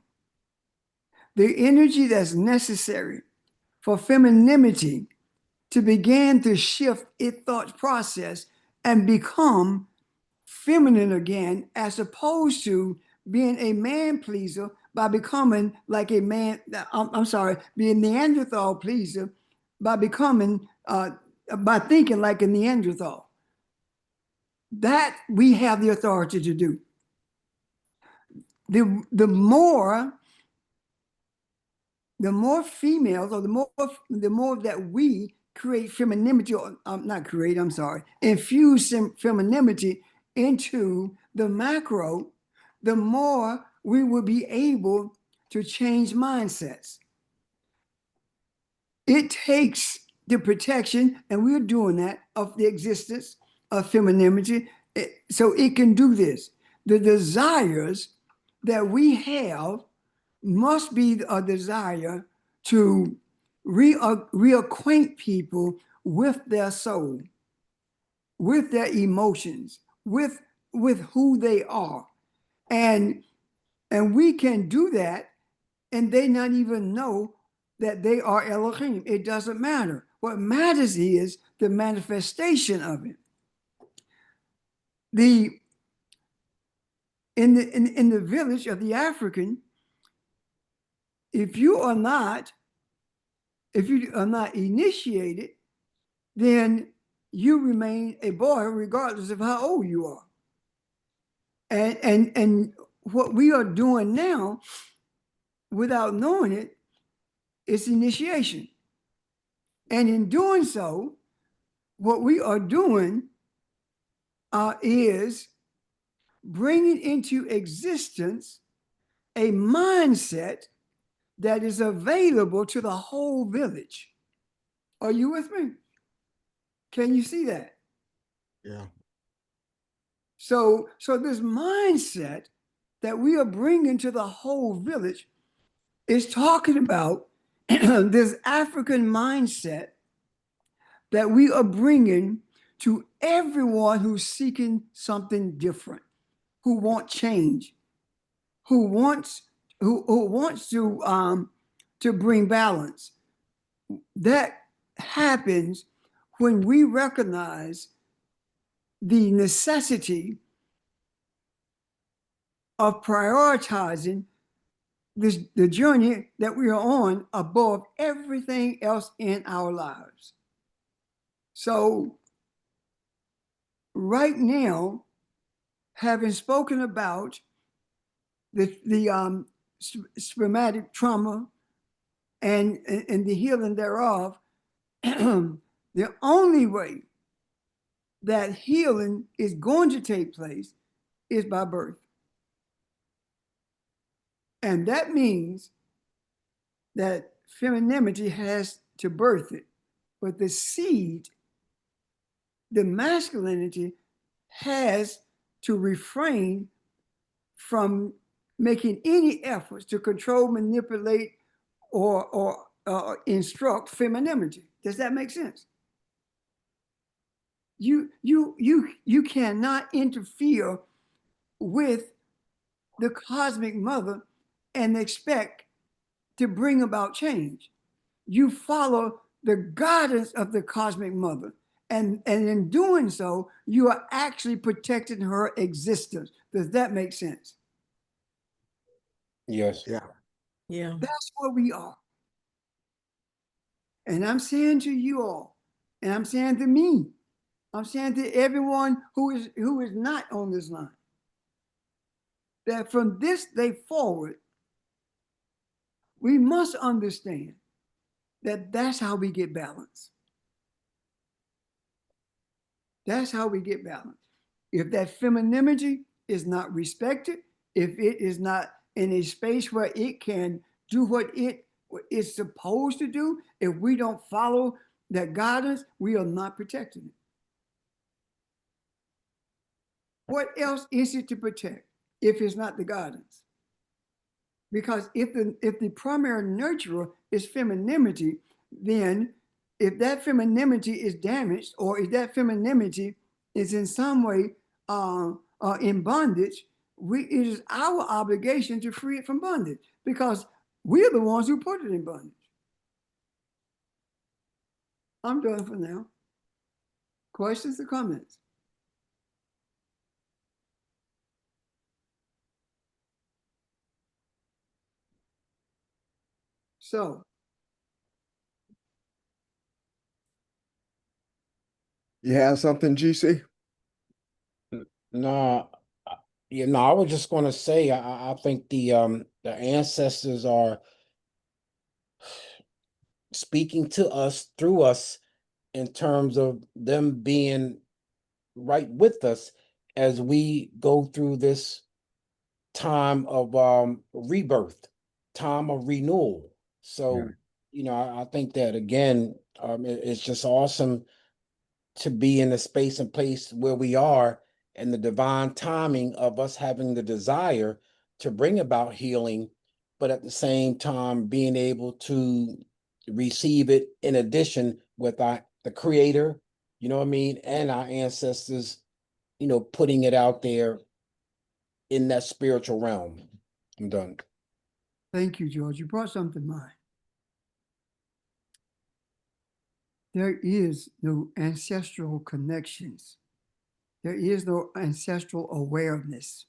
the energy that's necessary for femininity to begin to shift its thought process and become feminine again, as opposed to being a man pleaser by becoming like a man, being Neanderthal pleaser by becoming, by thinking like a Neanderthal. That we have the authority to do. The more females, or the more that we create femininity, or infuse femininity into the macro, the more we will be able to change mindsets. It takes the protection, and we're doing that, of the existence of femininity, so it can do this. The desires that we have must be a desire to reacquaint people with their soul, with their emotions, with who they are. And we can do that, and they not even know that they are Elohim. It doesn't matter. What matters is the manifestation of it. In the village of the African, if you are not initiated, then you remain a boy regardless of how old you are. And what we are doing now, without knowing it, is initiation. And in doing so, what we are doing is bringing into existence a mindset that is available to the whole village. Are you with me? Can you see that?
Yeah.
So this mindset that we are bringing to the whole village is talking about this African mindset that we are bringing to everyone who's seeking something different, who wants change, who wants to bring balance. That happens when we recognize the necessity of prioritizing the journey that we are on above everything else in our lives. So right now, having spoken about the spermatic trauma and the healing thereof, the only way that healing is going to take place is by birth. And that means that femininity has to birth it. But the seed, the masculinity, has to refrain from making any efforts to control, manipulate, or instruct femininity. Does that make sense? You cannot interfere with the cosmic mother and expect to bring about change. You follow the guidance of the cosmic mother. And in doing so, you are actually protecting her existence. Does that make sense?
Yes.
Yeah.
Yeah.
That's where we are. And I'm saying to you all, and I'm saying to me, I'm saying to everyone who is not on this line, that from this day forward, we must understand that that's how we get balance. That's how we get balance. If that femininity is not respected, if it is not in a space where it can do what it is supposed to do, if we don't follow that guidance, we are not protecting it. What else is it to protect if it's not the guidance? Because if the primary nurturer is femininity, then if that femininity is damaged, or if that femininity is in some way in bondage, it is our obligation to free it from bondage, because we're the ones who put it in bondage. I'm done for now. Questions or comments? So,
You have something, GC?
No, I was just going to say, I think the ancestors are speaking to us through us in terms of them being right with us as we go through this time of rebirth, time of renewal. So, I think that again, it's just awesome to be in the space and place where we are, and the divine timing of us having the desire to bring about healing, but at the same time being able to receive it in addition with the creator, you know what I mean, and our ancestors, putting it out there in that spiritual realm. I'm done.
thank you, George. You brought something to mind. There is no ancestral connections. There is no ancestral awareness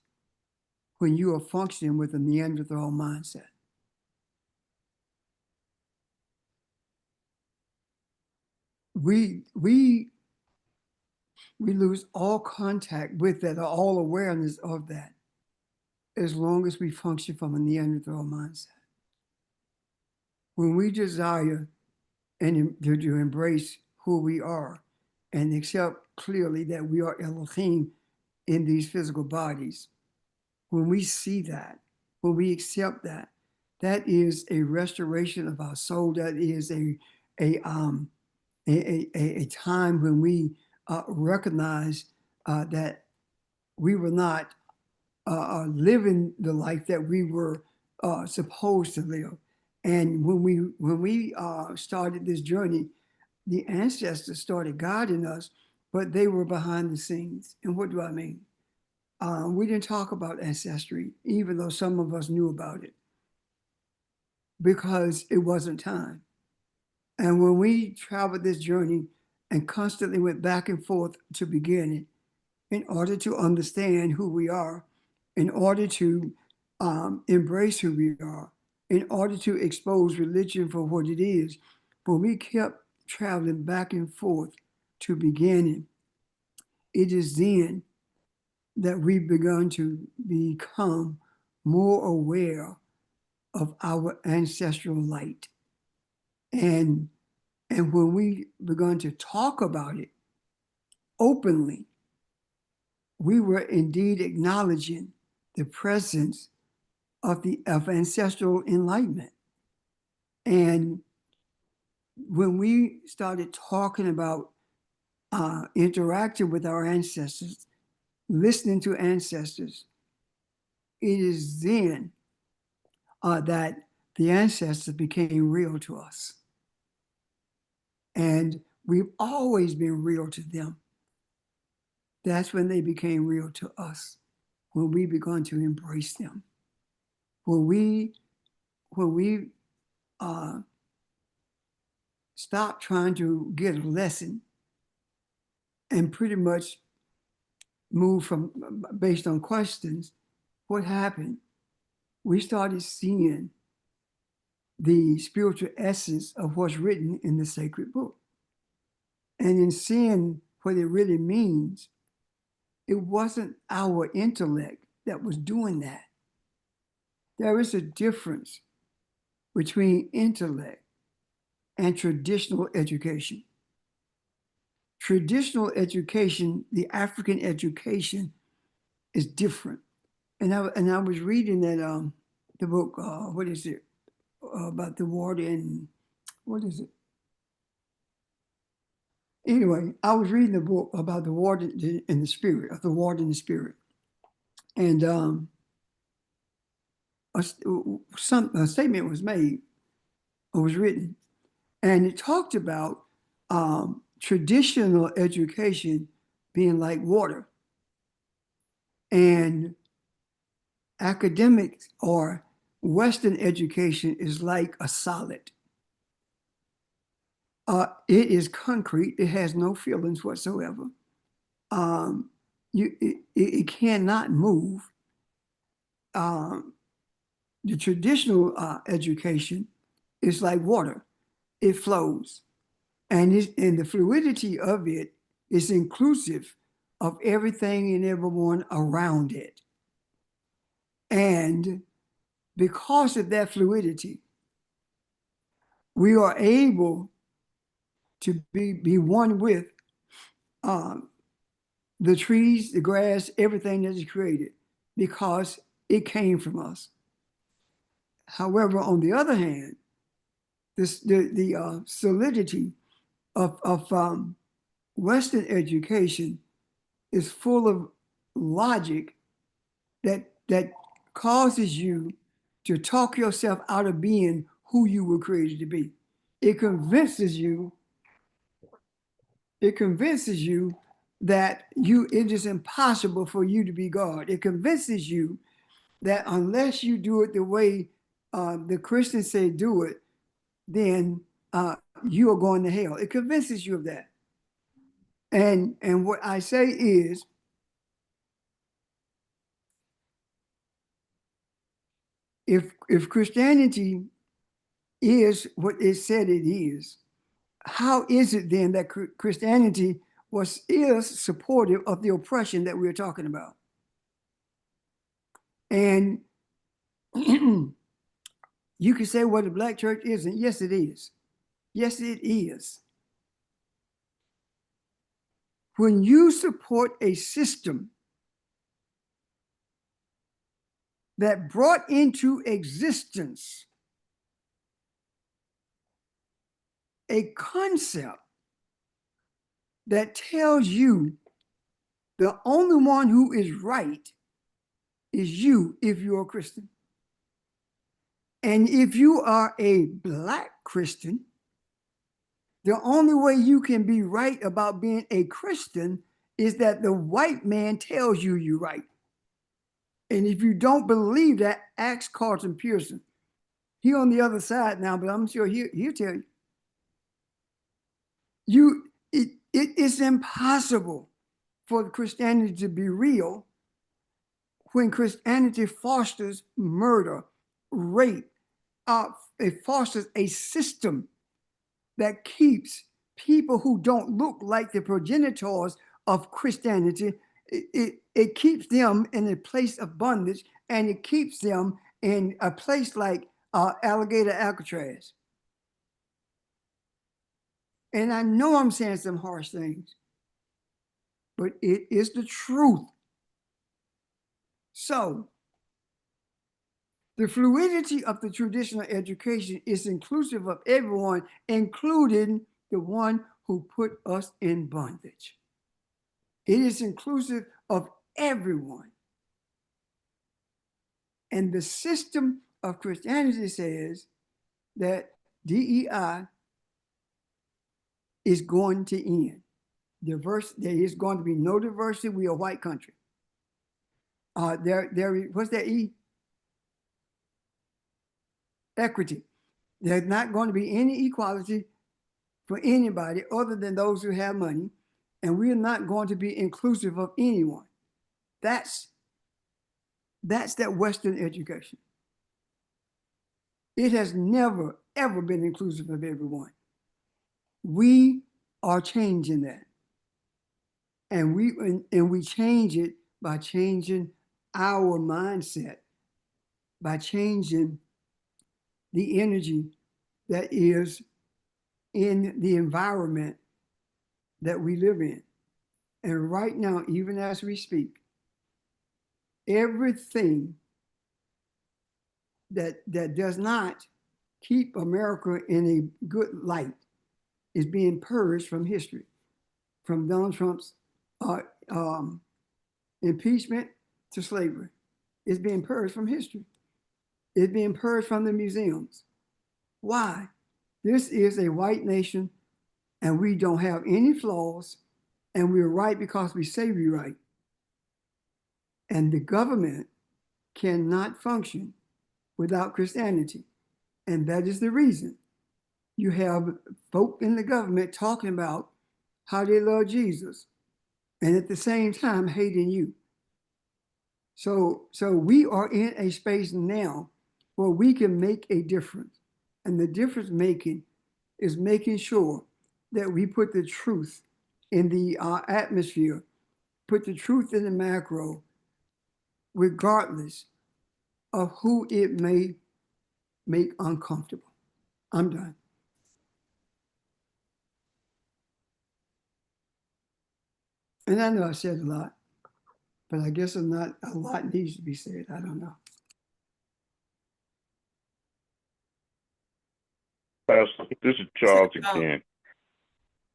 when you are functioning with a Neanderthal mindset. We lose all contact with that, or all awareness of that, as long as we function from a Neanderthal mindset. When we desire and to embrace who we are and accept clearly that we are Elohim in these physical bodies, when we see that, when we accept that, that is a restoration of our soul. That is a time when we recognize that we were not living the life that we were supposed to live. And when we started this journey, the ancestors started guiding us, but they were behind the scenes. And what do I mean? We didn't talk about ancestry, even though some of us knew about it, because it wasn't time. And when we traveled this journey and constantly went back and forth to begin it, in order to understand who we are, in order to embrace who we are, in order to expose religion for what it is, when we kept traveling back and forth to beginning, it is then that we've begun to become more aware of our ancestral light. And when we begun to talk about it openly, we were indeed acknowledging the presence of ancestral enlightenment. And when we started talking about interacting with our ancestors, listening to ancestors, it is then that the ancestors became real to us. And we've always been real to them. That's when they became real to us, when we began to embrace them. When we stopped trying to get a lesson and pretty much move from based on questions, what happened? We started seeing the spiritual essence of what's written in the sacred book. And in seeing what it really means, it wasn't our intellect that was doing that. There is a difference between intellect and traditional education. Traditional education, the African education, is different. And I was reading that the book, what is it, about the water and what is it? Anyway, I was reading the book about the water and the spirit, of the water and the spirit, and a statement was made or was written, and it talked about traditional education being like water, and academics or Western education is like a solid. It is concrete. It has no feelings whatsoever. It cannot move. The traditional education is like water. It flows. And the fluidity of it is inclusive of everything and everyone around it. And because of that fluidity, we are able to be one with the trees, the grass, everything that is created, because it came from us. However, on the other hand, the solidity of Western education is full of logic that causes you to talk yourself out of being who you were created to be. It convinces you that it is impossible for you to be God. It convinces you that unless you do it the way the Christians say do it, then you are going to hell. It convinces you of that. And what I say is, if Christianity is what it said it is, how is it then that Christianity is supportive of the oppression that we're talking about? And you can say, well, the Black church isn't. Yes, it is. Yes, it is. When you support a system that brought into existence a concept that tells you the only one who is right is you if you're a Christian. And if you are a Black Christian, the only way you can be right about being a Christian is that the white man tells you you're right. And if you don't believe that, ask Carlton Pearson. He on the other side now, but I'm sure he'll tell you. It's impossible for Christianity to be real when Christianity fosters murder, rape. It fosters a system that keeps people who don't look like the progenitors of Christianity. It keeps them in a place of bondage, and it keeps them in a place like Alligator Alcatraz. And I know I'm saying some harsh things, but it is the truth. So The fluidity of the traditional education is inclusive of everyone, including the one who put us in bondage. It is inclusive of everyone. And the system of Christianity says that DEI is going to end. There is going to be no diversity. We are a white country. What's that E? Equity. There's not going to be any equality for anybody other than those who have money, and we are not going to be inclusive of anyone. That's that Western education. It has never, ever been inclusive of everyone. We are changing that. And we change it by changing our mindset, by changing the energy that is in the environment that we live in. And right now, even as we speak, everything that does not keep America in a good light is being purged from history, from Donald Trump's impeachment to slavery. It's being purged from history. It's being purged from the museums. Why? This is a white nation, and we don't have any flaws, and we're right because we say we're right. And the government cannot function without Christianity. And that is the reason you have folk in the government talking about how they love Jesus and at the same time hating you. So we are in a space now where we can make a difference. And the difference making is making sure that we put the truth in the atmosphere, put the truth in the macro, regardless of who it may make uncomfortable. I'm done. And I know I said a lot, but I guess a lot needs to be said. I don't know.
Pastor, this is Charles
So,
again.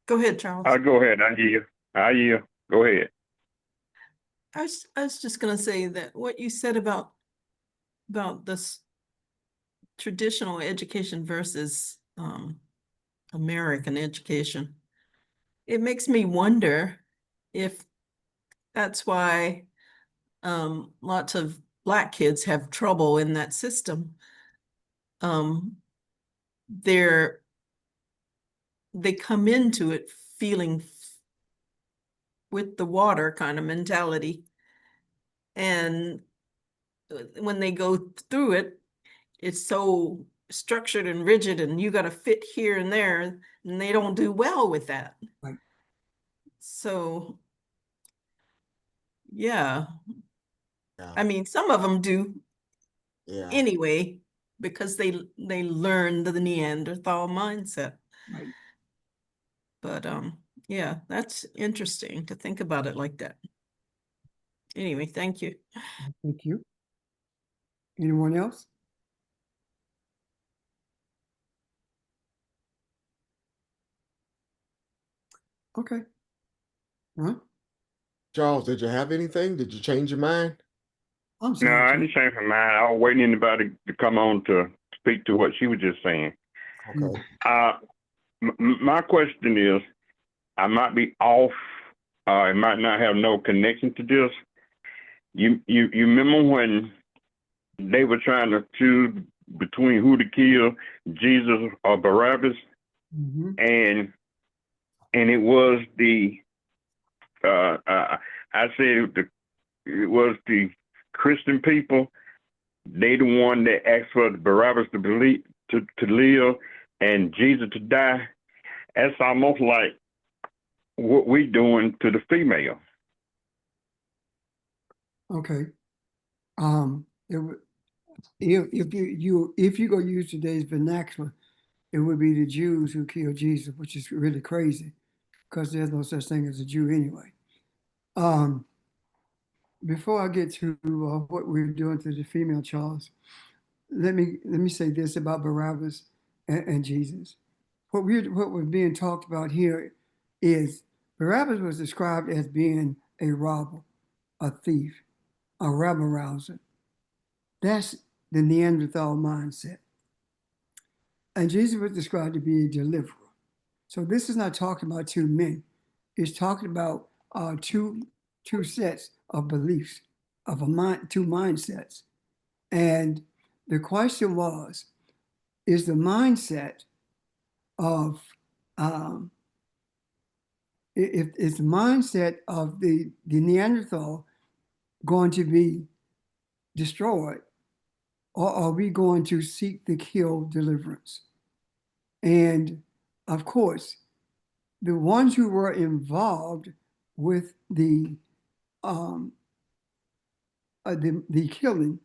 Go ahead, Charles.
Go ahead. I hear you. Go ahead.
I was just going to say that what you said about this traditional education versus American education, it makes me wonder if that's why lots of Black kids have trouble in that system. They come into it feeling with the water kind of mentality. And when they go through it, it's so structured and rigid and you got to fit here and there, and they don't do well with that.
Right.
So, yeah.
Yeah.
I mean, some of them do
Yeah.
anyway, because they learn the Neanderthal mindset.
Right.
But yeah, that's interesting to think about it like that. Anyway, thank you.
Thank you. Anyone else? Okay. Ron?
Charles, did you have anything? Did you change your mind?
I'm
No,
sorry.
I
Charles.
didn't change my mind. I was waiting anybody to come on to speak to what she was just saying.
Okay.
My question is, I might be off. It might not have no connection to this. You remember when they were trying to choose between who to kill, Jesus or Barabbas,
Mhm.
and it was I said it was the Christian people. They the one that asked for the Barabbas to believe to live and Jesus to die. That's almost like what we doing to the female.
Okay. If you go use today's vernacular, it would be the Jews who killed Jesus, which is really crazy because there's no such thing as a Jew anyway. Before I get to what we're doing to the female, Charles, let me say this about Barabbas and Jesus. What we're being talked about here is Barabbas was described as being a robber, a thief, a rabble rouser. That's the Neanderthal mindset. And Jesus was described to be a deliverer. So this is not talking about two men. It's talking about two sets of beliefs, of two mindsets. And the question was, is the mindset of if it's the mindset of the Neanderthal going to be destroyed, or are we going to seek to kill deliverance? And of course, the ones who were involved with the killing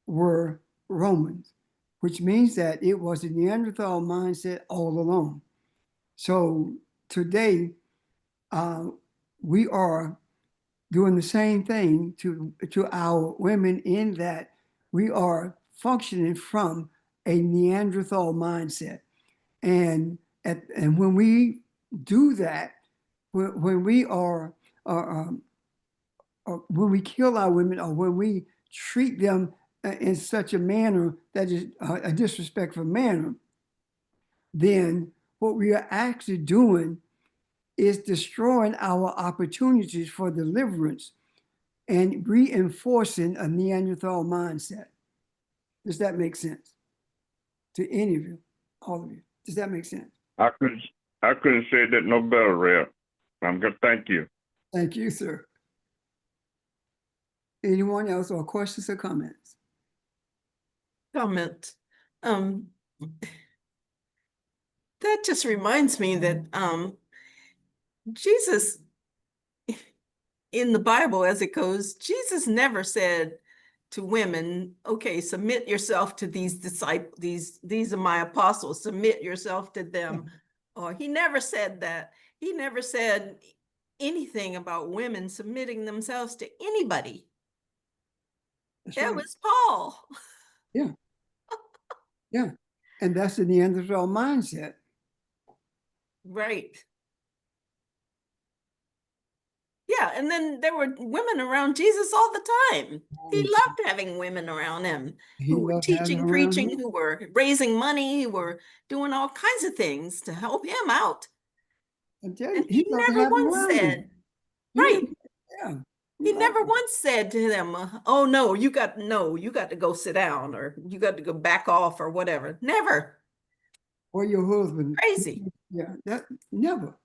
were Romans, which means that it was a Neanderthal mindset all along. So today, we are doing the same thing to our women in that we are functioning from a Neanderthal mindset. And when we do that, when we are when we kill our women, or when we treat them in such a manner that is a disrespectful manner, then what we are actually doing is destroying our opportunities for deliverance and reinforcing a Neanderthal mindset. Does that make sense to any of you, all of you? Does that make sense?
I couldn't say that no better, Rev. I'm good. Thank you.
Thank you, sir. Anyone else, or questions or comments?
Comment. That just reminds me that Jesus, in the Bible as it goes, Jesus never said to women, okay, submit yourself to these disciples, these are my apostles, submit yourself to them. Or he never said that. He never said anything about women submitting themselves to anybody.
That's
That
right.
was Paul.
Yeah. Yeah. And that's the Neanderthal mindset.
Right. Yeah, and then there were women around Jesus all the time. He loved having women around him who were
loved having
teaching,
them around
preaching,
him.
who were raising money, who were doing all kinds of things to help him out.
I tell you,
And
he
he
loved to
never
have them
once
around him.
said,
He
right.
didn't- Yeah.
He
loved
never
them.
once said to them, oh no, you got to go sit down, or you got to go back off, or whatever. Never.
Or your husband.
Crazy.
Yeah, that never.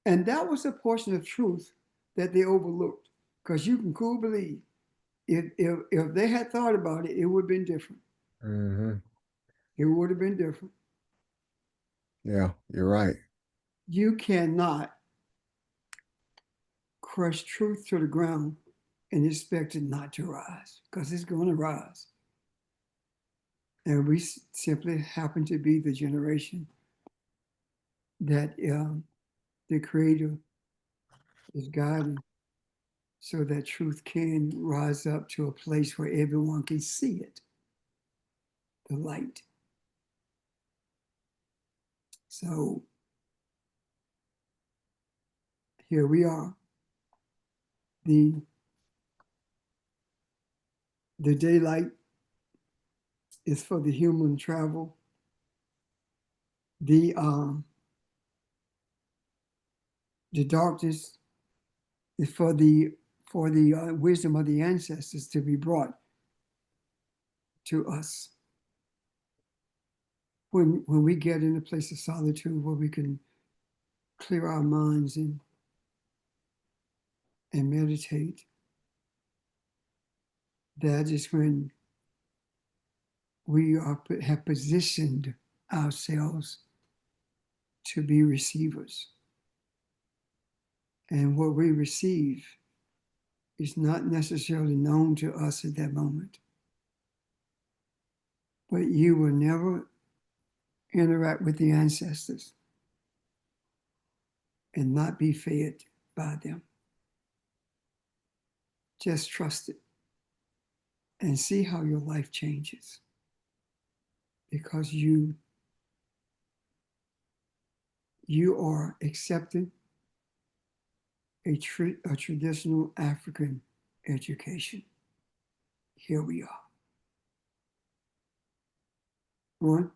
And that was a portion of truth that they overlooked. Because you can cool believe if they had thought about it, it would have been different.
Mhm.
It would have been different.
Yeah, you're right.
You cannot crush truth to the ground and expect it not to rise, because it's going to rise. And we simply happen to be the generation that the Creator is guiding, so that truth can rise up to a place where everyone can see it, the light. So here we are. The daylight is for the human travel. The darkness is for the wisdom of the ancestors to be brought to us. When we get in a place of solitude where we can clear our minds and meditate, that is when we have positioned ourselves to be receivers. And what we receive is not necessarily known to us at that moment. But you will never interact with the ancestors and not be fed by them. Just trust it. and see how your life changes. Because you are accepting a traditional African education. Here we are. Ron?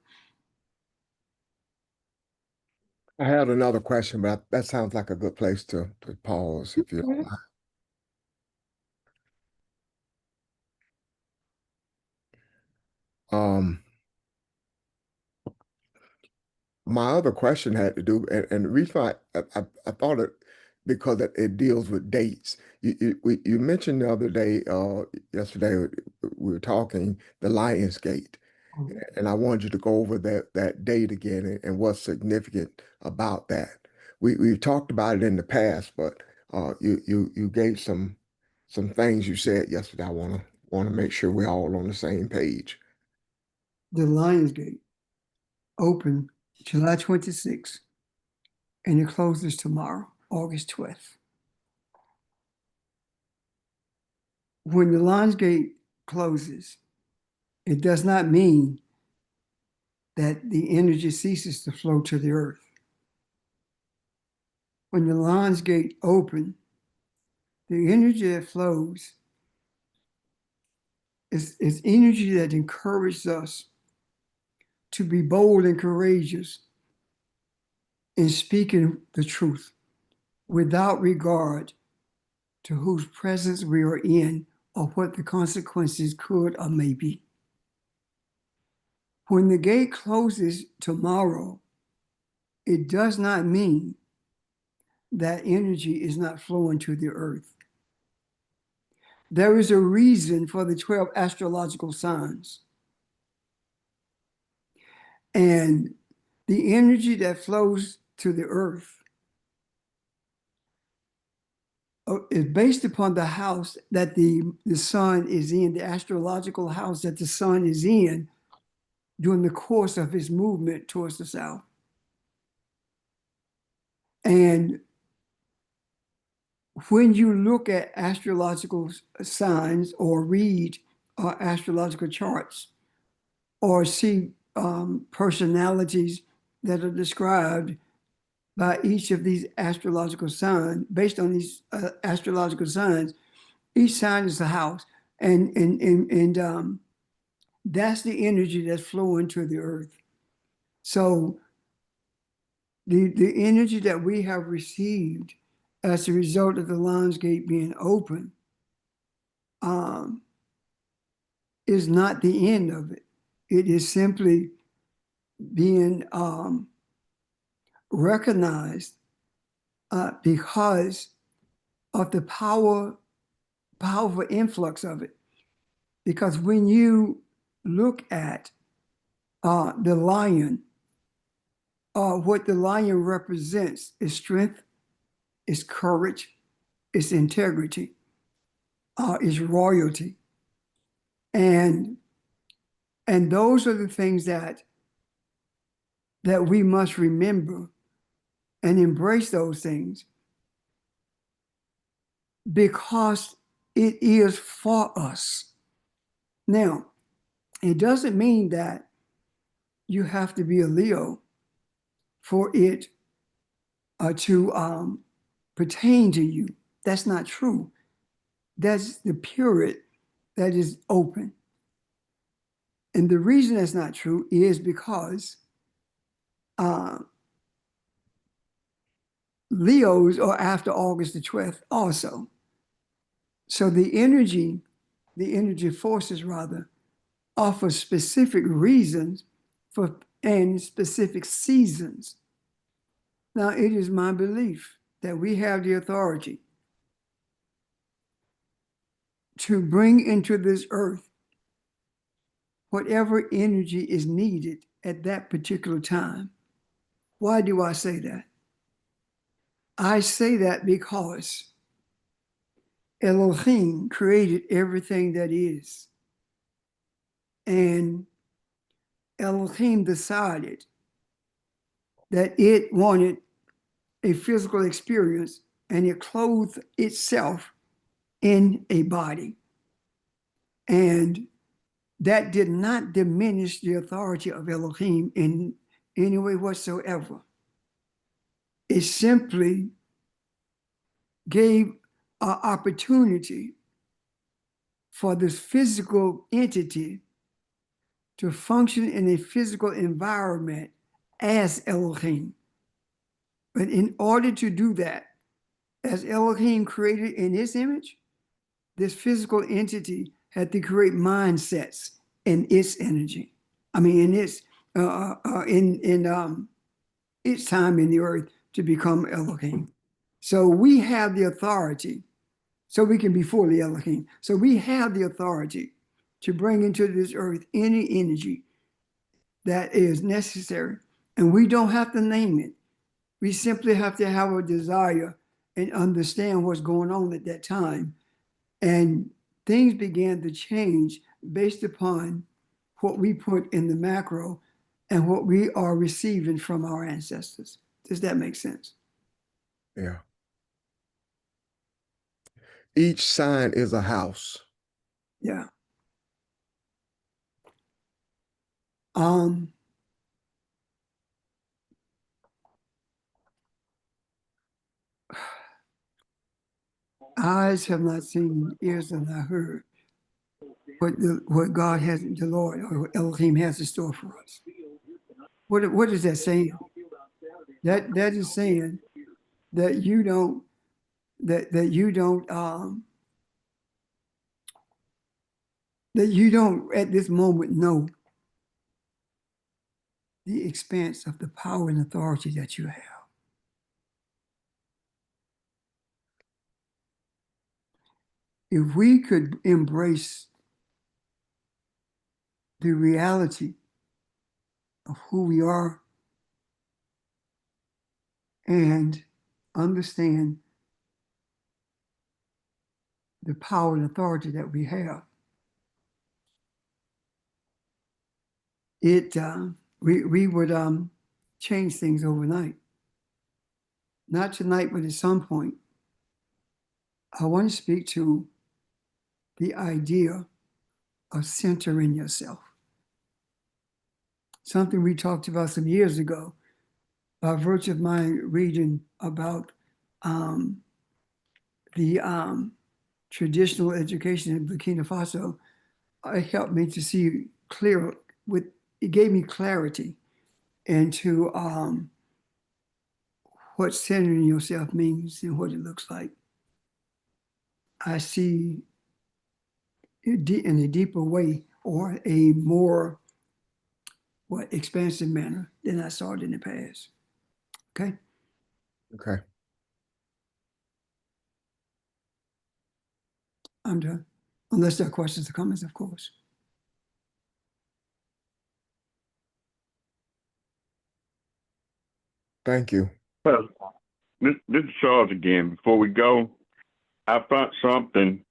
I had another question, but that sounds like a good place to pause if you don't mind. My other question had to do, and the reason I thought it, because it deals with dates. You mentioned the other day, yesterday, we were talking the Lionsgate, and I wanted you to go over that date again and what's significant about that. We've talked about it in the past, but you gave some things you said yesterday. I want to make sure we're all on the same page.
The Lionsgate opened July 26th, and it closes tomorrow, August 12th. When the Lionsgate closes, it does not mean that the energy ceases to flow to the earth. When the Lionsgate open, the energy that flows is energy that encourages us to be bold and courageous in speaking the truth without regard to whose presence we are in or what the consequences could or may be. When the gate closes tomorrow, it does not mean that energy is not flowing to the earth. There is a reason for the 12 astrological signs. And the energy that flows to the earth is based upon the house that the sun is in, the astrological house that the sun is in during the course of his movement towards the south. And when you look at astrological signs or read astrological charts or see personalities that are described by each of these astrological signs, based on these astrological signs, each sign is a house. And that's the energy that's flowing to the earth. So the energy that we have received as a result of the Lionsgate being open is not the end of it. It is simply being recognized because of the powerful influx of it. Because when you look at the lion, what the lion represents is strength, is courage, is integrity, is royalty. And those are the things that we must remember and embrace those things because it is for us. Now, it doesn't mean that you have to be a Leo for it to pertain to you. That's not true. That's the period that is open. And the reason that's not true is because Leos are after August the 12th also. So the energy forces rather, offer specific reasons and specific seasons. Now, it is my belief that we have the authority to bring into this earth whatever energy is needed at that particular time. Why do I say that? I say that because Elohim created everything that is. And Elohim decided that it wanted a physical experience and it clothed itself in a body. And that did not diminish the authority of Elohim in any way whatsoever. It simply gave an opportunity for this physical entity to function in a physical environment as Elohim. But in order to do that, as Elohim created in his image, this physical entity had to create mindsets in its energy. I mean, in its its time in the earth to become Elohim. So we have the authority, so we can be fully Elohim. So we have the authority to bring into this earth any energy that is necessary. And we don't have to name it. We simply have to have a desire and understand what's going on at that time. And things began to change based upon what we put in the macro and what we are receiving from our ancestors. Does that make sense?
Yeah. Each sign is a house.
Yeah. Eyes have not seen, ears have not heard what God has, the Lord or Elohim has in store for us. What is that saying? That is saying that you don't that you don't at this moment know the expanse of the power and authority that you have. If we could embrace the reality of who we are and understand the power and authority that we have, we would change things overnight. Not tonight, but at some point. I want to speak to the idea of centering yourself. Something we talked about some years ago by virtue of my reading about the traditional education in Burkina Faso. It helped me to see clear it gave me clarity into what centering yourself means and what it looks like. I see it in a deeper way or a more expansive manner than I saw it in the past. Okay.
Okay.
I'm done. Unless there are questions or comments, of course.
Thank you.
Well, this is Charles again. Before we go, I found something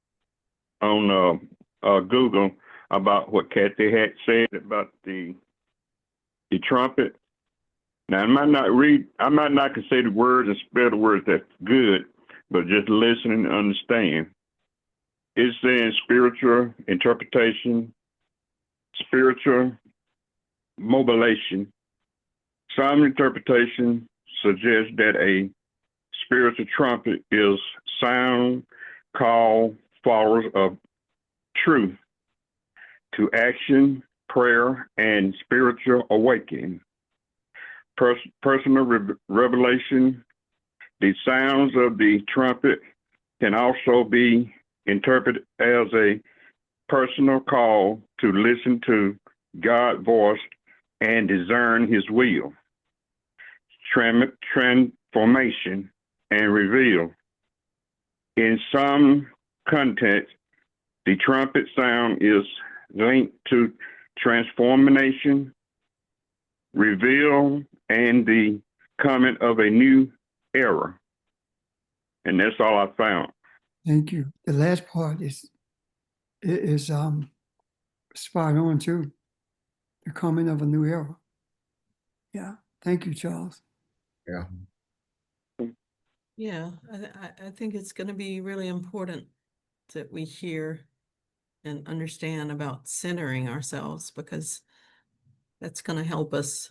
on Google about what Kathy had said about the trumpet. Now, I might not consider the words and spell the words that's good, but just listen and understand. It's saying spiritual interpretation, spiritual mobilization. Some interpretation suggests that a spiritual trumpet is sound call followers of truth to action, prayer, and spiritual awakening. Personal revelation. The sounds of the trumpet can also be interpreted as a personal call to listen to God's voice and discern his will. Transformation and reveal. In some contexts, the trumpet sound is linked to transformation, reveal, and the coming of a new era. And that's all I found.
Thank you. The last part is spot on too. The coming of a new era. Yeah. Thank you, Charles.
Yeah.
Yeah, I think it's going to be really important that we hear and understand about centering ourselves, because that's going to help us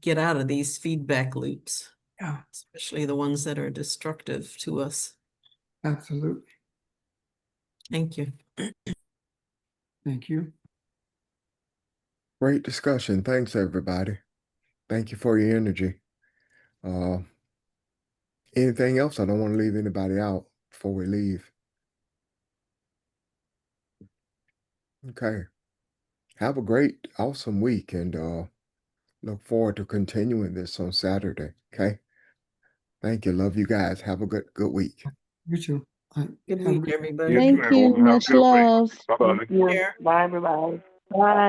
get out of these feedback loops,
Yeah,
especially the ones that are destructive to us.
absolutely.
Thank you.
Thank you.
Great discussion. Thanks, everybody. Thank you for your energy. Anything else? I don't want to leave anybody out before we leave. Okay. Have a great, awesome week, and look forward to continuing this on Saturday. Okay. Thank you. Love you guys. Have a good week.
You too.
Good
Have a
week,
good-
everybody.
You
Thank
too,
you.
everyone. Have a
Much
good week.
love.
Bye-bye.
Yeah,
Care.
bye, everybody. Bye.